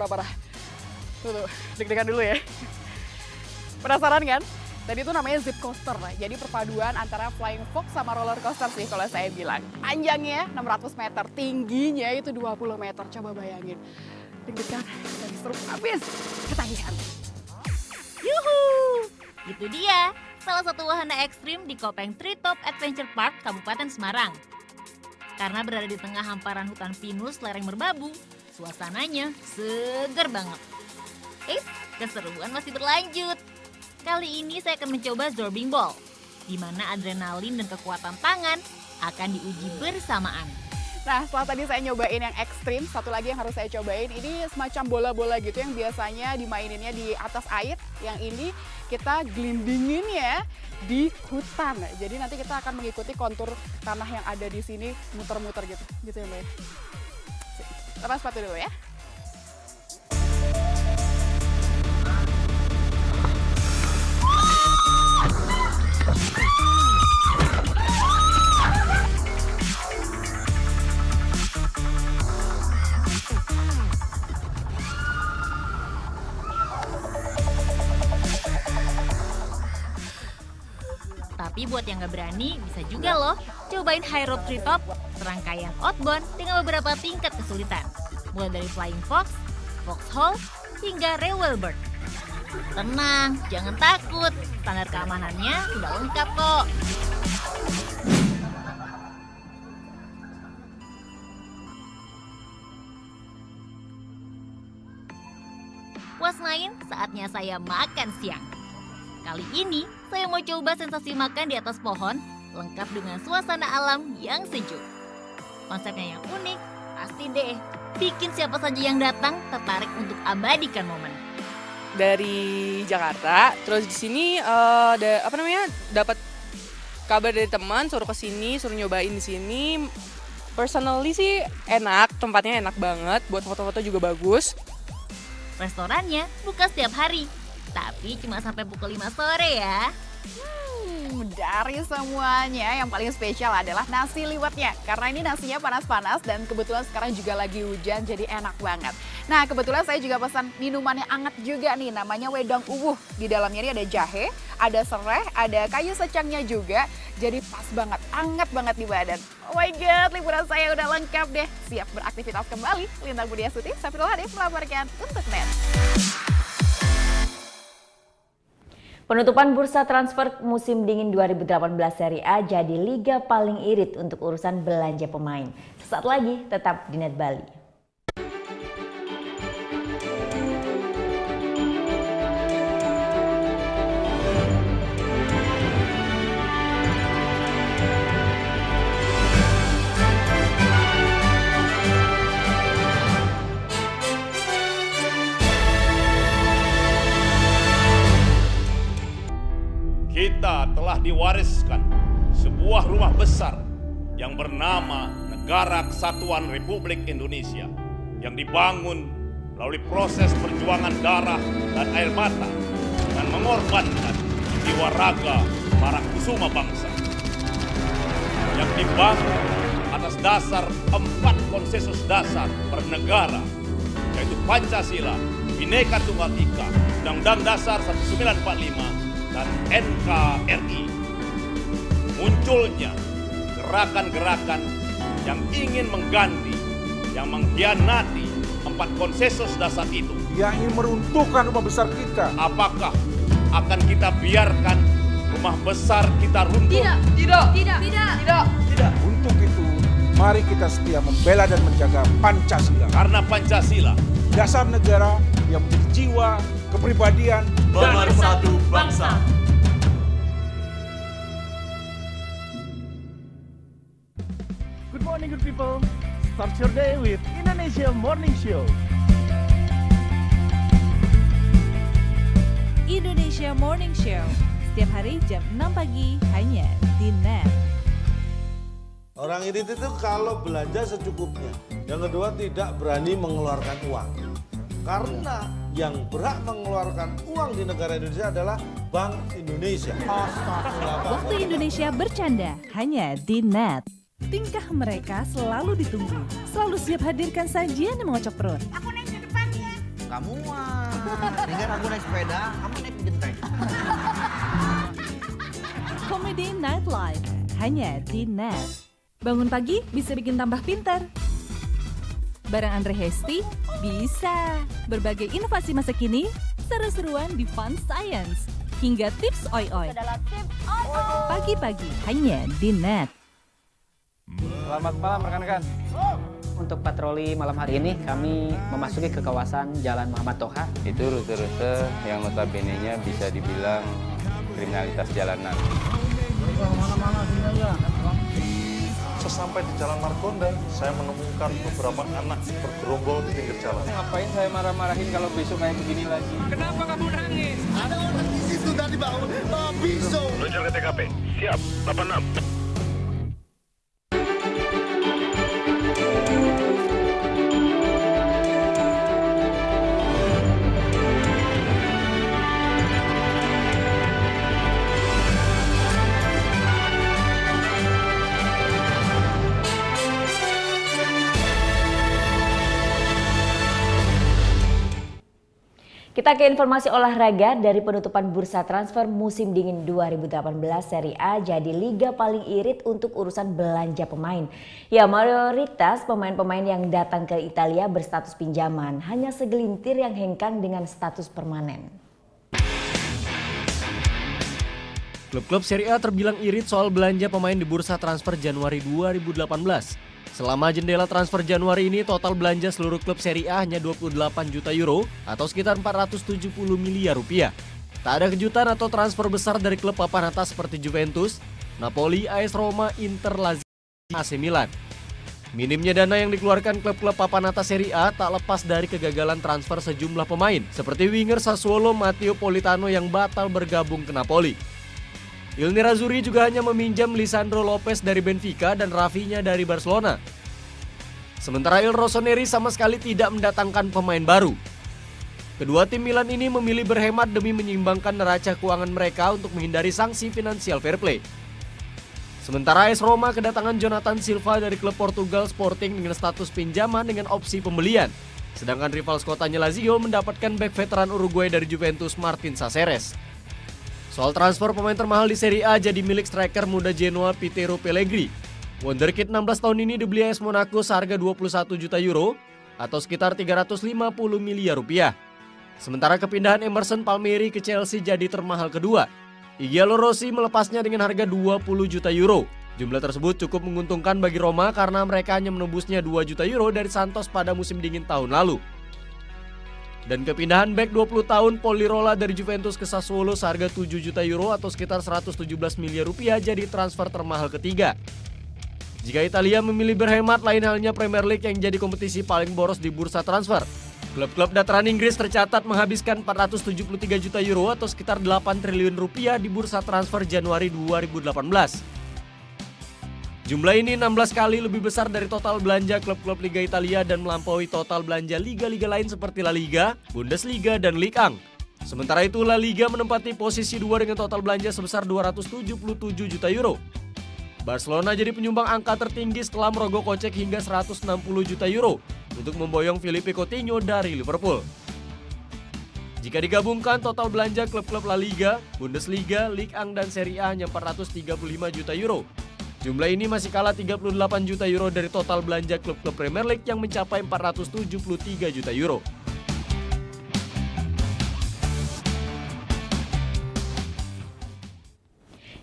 [SPEAKER 8] Parah. Tuh, deg-degan dulu ya. Penasaran kan? Tadi itu namanya zip coaster. Jadi perpaduan antara flying fox sama roller coaster sih kalau saya bilang. Panjangnya 600 meter, tingginya itu 20 meter. Coba bayangin. Deg-degan dan seru habis ketagihan.
[SPEAKER 24] Yuhu! Itu dia, salah satu wahana ekstrim di Kopeng Treetop Adventure Park, Kabupaten Semarang. Karena berada di tengah hamparan hutan pinus lereng merbabu, suasananya seger banget. Keseruan masih berlanjut. Kali ini saya akan mencoba Zorbing Ball, di mana adrenalin dan kekuatan tangan akan diuji bersamaan.
[SPEAKER 8] Nah, setelah tadi saya nyobain yang ekstrim, satu lagi yang harus saya cobain, ini semacam bola-bola gitu yang biasanya dimaininnya di atas air. Yang ini kita gelindinginnya di hutan. Jadi nanti kita akan mengikuti kontur tanah yang ada di sini, muter-muter gitu ya Mbak. Lepas sepatu dulu ya.
[SPEAKER 24] Tapi buat yang gak berani, bisa juga loh cobain High Rope Treetop, serangkaian outbound dengan beberapa tingkat kesulitan. Mulai dari Flying Fox, Foxhole, hingga Rewel Bird. Tenang, jangan takut, standar keamanannya sudah lengkap kok. Puas main, saatnya saya makan siang. Kali ini, saya mau coba sensasi makan di atas pohon, lengkap dengan suasana alam yang sejuk. Konsepnya yang unik, pasti deh bikin siapa saja yang datang tertarik untuk abadikan momen.
[SPEAKER 10] Dari Jakarta, terus di sini dapat kabar dari teman, suruh kesini, suruh nyobain di sini. Personally sih enak, tempatnya enak banget, buat foto-foto juga bagus.
[SPEAKER 24] Restorannya buka setiap hari, tapi cuma sampai pukul 5 sore ya.
[SPEAKER 8] Dari semuanya yang paling spesial adalah nasi liwetnya. Karena ini nasinya panas-panas dan kebetulan sekarang juga lagi hujan, jadi enak banget. Nah, kebetulan saya juga pesan minuman yang hangat juga nih, namanya wedang uwuh. Di dalamnya ini ada jahe, ada serai, ada kayu secangnya juga. Jadi pas banget, hangat banget di badan. Oh my god, liburan saya udah lengkap deh. Siap beraktivitas kembali. Lintang Budiastuti, Safirul Hadif melaporkan untuk NET.
[SPEAKER 2] Penutupan bursa transfer musim dingin 2018 Serie A jadi liga paling irit untuk urusan belanja pemain. Sesaat lagi tetap di NET Bali.
[SPEAKER 3] besar yang bernama Negara Kesatuan Republik Indonesia yang dibangun melalui proses perjuangan darah dan air mata dan mengorbankan jiwa raga para kusuma bangsa yang dibangun atas dasar 4 konsensus dasar bernegara, yaitu Pancasila, Bhinneka Tunggal Ika, Undang-Undang Dasar 1945, dan NKRI. Munculnya gerakan-gerakan yang ingin mengganti, yang mengkhianati 4 konsensus dasar itu.
[SPEAKER 9] Yang ingin meruntuhkan rumah besar kita.
[SPEAKER 3] Apakah akan kita biarkan rumah besar kita runtuh?
[SPEAKER 9] Tidak. Untuk itu, mari kita setia membela dan menjaga Pancasila.
[SPEAKER 3] Karena Pancasila,
[SPEAKER 9] dasar negara yang menjadi jiwa, kepribadian,
[SPEAKER 11] pemersatu bangsa.
[SPEAKER 12] Good morning, good people. Start your day with Indonesia Morning Show.
[SPEAKER 1] Indonesia Morning Show, setiap hari jam 6 pagi hanya di NET.
[SPEAKER 4] Orang irit itu kalau belanja secukupnya. Yang kedua tidak berani mengeluarkan uang. Karena yang berhak mengeluarkan uang di negara Indonesia adalah Bank Indonesia.
[SPEAKER 1] Waktu Indonesia bercanda hanya di NET. Tingkah mereka selalu ditunggu. Selalu siap hadirkan sajian yang mengocok perut.
[SPEAKER 14] Aku naik ke depan ya. Kamu dengan aku naik sepeda, kamu naik genteng.
[SPEAKER 1] Komedi Nightlife hanya di NET. Bangun pagi bisa bikin tambah pintar. Bareng Andre Hesti bisa. Berbagai inovasi masa kini, seru-seruan di Fun Science, hingga tips oi-oi. Pagi-pagi hanya di NET.
[SPEAKER 17] Selamat malam rekan-rekan. Untuk patroli malam hari ini kami memasuki ke kawasan Jalan Muhammad Toha.
[SPEAKER 18] Itu rute-rute yang notabene-nya bisa dibilang kriminalitas jalanan.
[SPEAKER 9] Sesampai di Jalan Margonda, saya menemukan beberapa anak bergerombol di pinggir jalan.
[SPEAKER 17] Ngapain saya marah-marahin kalau besok kayak begini lagi? Kenapa kamu nangis?
[SPEAKER 11] Ada orang di situ tadi bawa pisau. Luncur ke TKP. Siap, 86.
[SPEAKER 2] Kita ke informasi olahraga. Dari penutupan bursa transfer musim dingin 2018, Serie A jadi liga paling irit untuk urusan belanja pemain. Ya, mayoritas pemain-pemain yang datang ke Italia berstatus pinjaman, hanya segelintir yang hengkang dengan status permanen.
[SPEAKER 26] Klub-klub Serie A terbilang irit soal belanja pemain di bursa transfer Januari 2018. Selama jendela transfer Januari ini, total belanja seluruh klub Serie A hanya 28 juta euro atau sekitar 470 miliar rupiah. Tak ada kejutan atau transfer besar dari klub papan atas seperti Juventus, Napoli, AS Roma, Inter, Lazio, AC Milan. Minimnya dana yang dikeluarkan klub-klub papan atas Serie A tak lepas dari kegagalan transfer sejumlah pemain seperti winger Sassuolo Matteo Politano yang batal bergabung ke Napoli. Il Nerazzurri juga hanya meminjam Lisandro Lopez dari Benfica dan Rafinha dari Barcelona. Sementara Il Rossoneri sama sekali tidak mendatangkan pemain baru. Kedua tim Milan ini memilih berhemat demi menyeimbangkan neraca keuangan mereka untuk menghindari sanksi finansial fair play. Sementara AS Roma kedatangan Jonathan Silva dari klub Portugal Sporting dengan status pinjaman dengan opsi pembelian. Sedangkan rival kotanya Lazio mendapatkan bek veteran Uruguay dari Juventus Martin Caceres. Soal transfer pemain termahal di Serie A jadi milik striker muda Genoa Piero Pellegrini. Wonderkid 16 tahun ini dibeli AS Monaco seharga 21 juta euro atau sekitar 350 miliar rupiah. Sementara kepindahan Emerson Palmieri ke Chelsea jadi termahal kedua. Igalo Rossi melepasnya dengan harga 20 juta euro. Jumlah tersebut cukup menguntungkan bagi Roma karena mereka hanya menembusnya 2 juta euro dari Santos pada musim dingin tahun lalu. Dan kepindahan bek 20 tahun Polirola dari Juventus ke Sassuolo seharga 7 juta euro atau sekitar 117 miliar rupiah jadi transfer termahal ketiga. Jika Italia memilih berhemat, lain halnya Premier League yang jadi kompetisi paling boros di bursa transfer. Klub-klub dataran Inggris tercatat menghabiskan 473 juta euro atau sekitar 8 triliun rupiah di bursa transfer Januari 2018. Jumlah ini 16 kali lebih besar dari total belanja klub-klub Liga Italia dan melampaui total belanja liga-liga lain seperti La Liga, Bundesliga, dan Ligue 1. Sementara itu La Liga menempati posisi 2 dengan total belanja sebesar 277 juta euro. Barcelona jadi penyumbang angka tertinggi setelah merogoh kocek hingga 160 juta euro untuk memboyong Philippe Coutinho dari Liverpool. Jika digabungkan total belanja klub-klub La Liga, Bundesliga, Ligue 1, dan Serie A hanya 435 juta euro. Jumlah ini masih kalah 38 juta euro dari total belanja klub-klub Premier League yang mencapai 473 juta euro.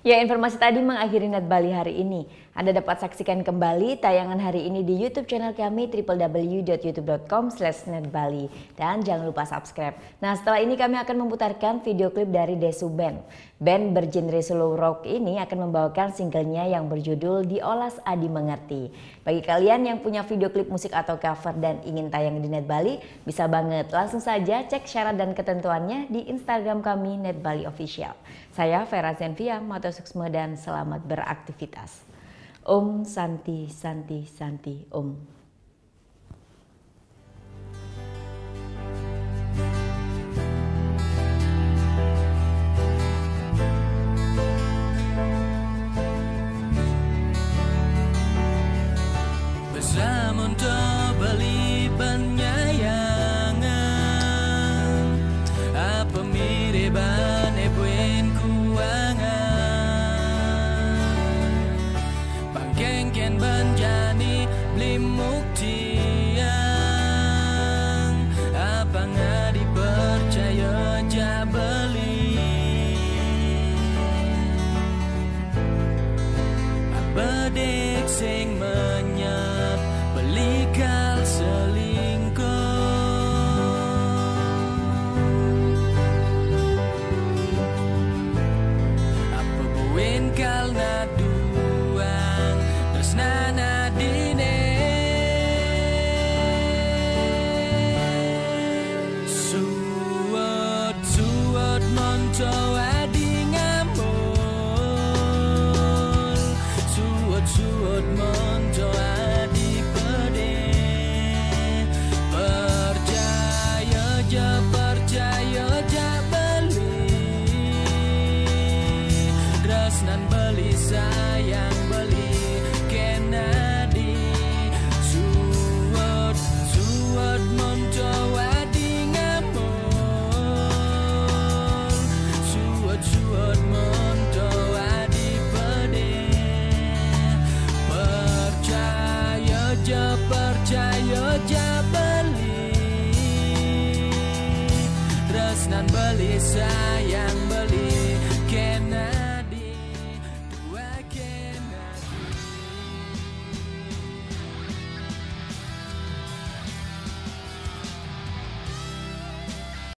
[SPEAKER 2] Ya, informasi tadi mengakhiri Net Bali hari ini. Anda dapat saksikan kembali tayangan hari ini di YouTube channel kami www.youtube.com/netbali dan jangan lupa subscribe. Nah, setelah ini kami akan memutarkan video klip dari Desu Band. Band bergenre slow rock ini akan membawakan singlenya yang berjudul Diolas Adi Mengerti. Bagi kalian yang punya video klip musik atau cover dan ingin tayang di Net Bali, bisa banget langsung saja cek syarat dan ketentuannya di Instagram kami Net Bali Official. Saya Vera Zenvia, Mato Suksma, dan selamat beraktivitas. Om Santi Santi Santi Om.
[SPEAKER 6] Bersama untuk beli penyayangan, apa mirip aneh buen kuangan. Pangkengken banjani beli muktiang, apa nggak dipercaya jabeli. Apa dek sing menyap belikal selingkuh. Apa buin kal naduang tresnana dine. Suot monto adi ngambul. Suot monto adi pede. Percaya ja beli. Tresnan beli sayang beli kenadi. Suot monto adi ngambul. Suot monto adi pede. Percaya ja beli. Tresnan beli sayang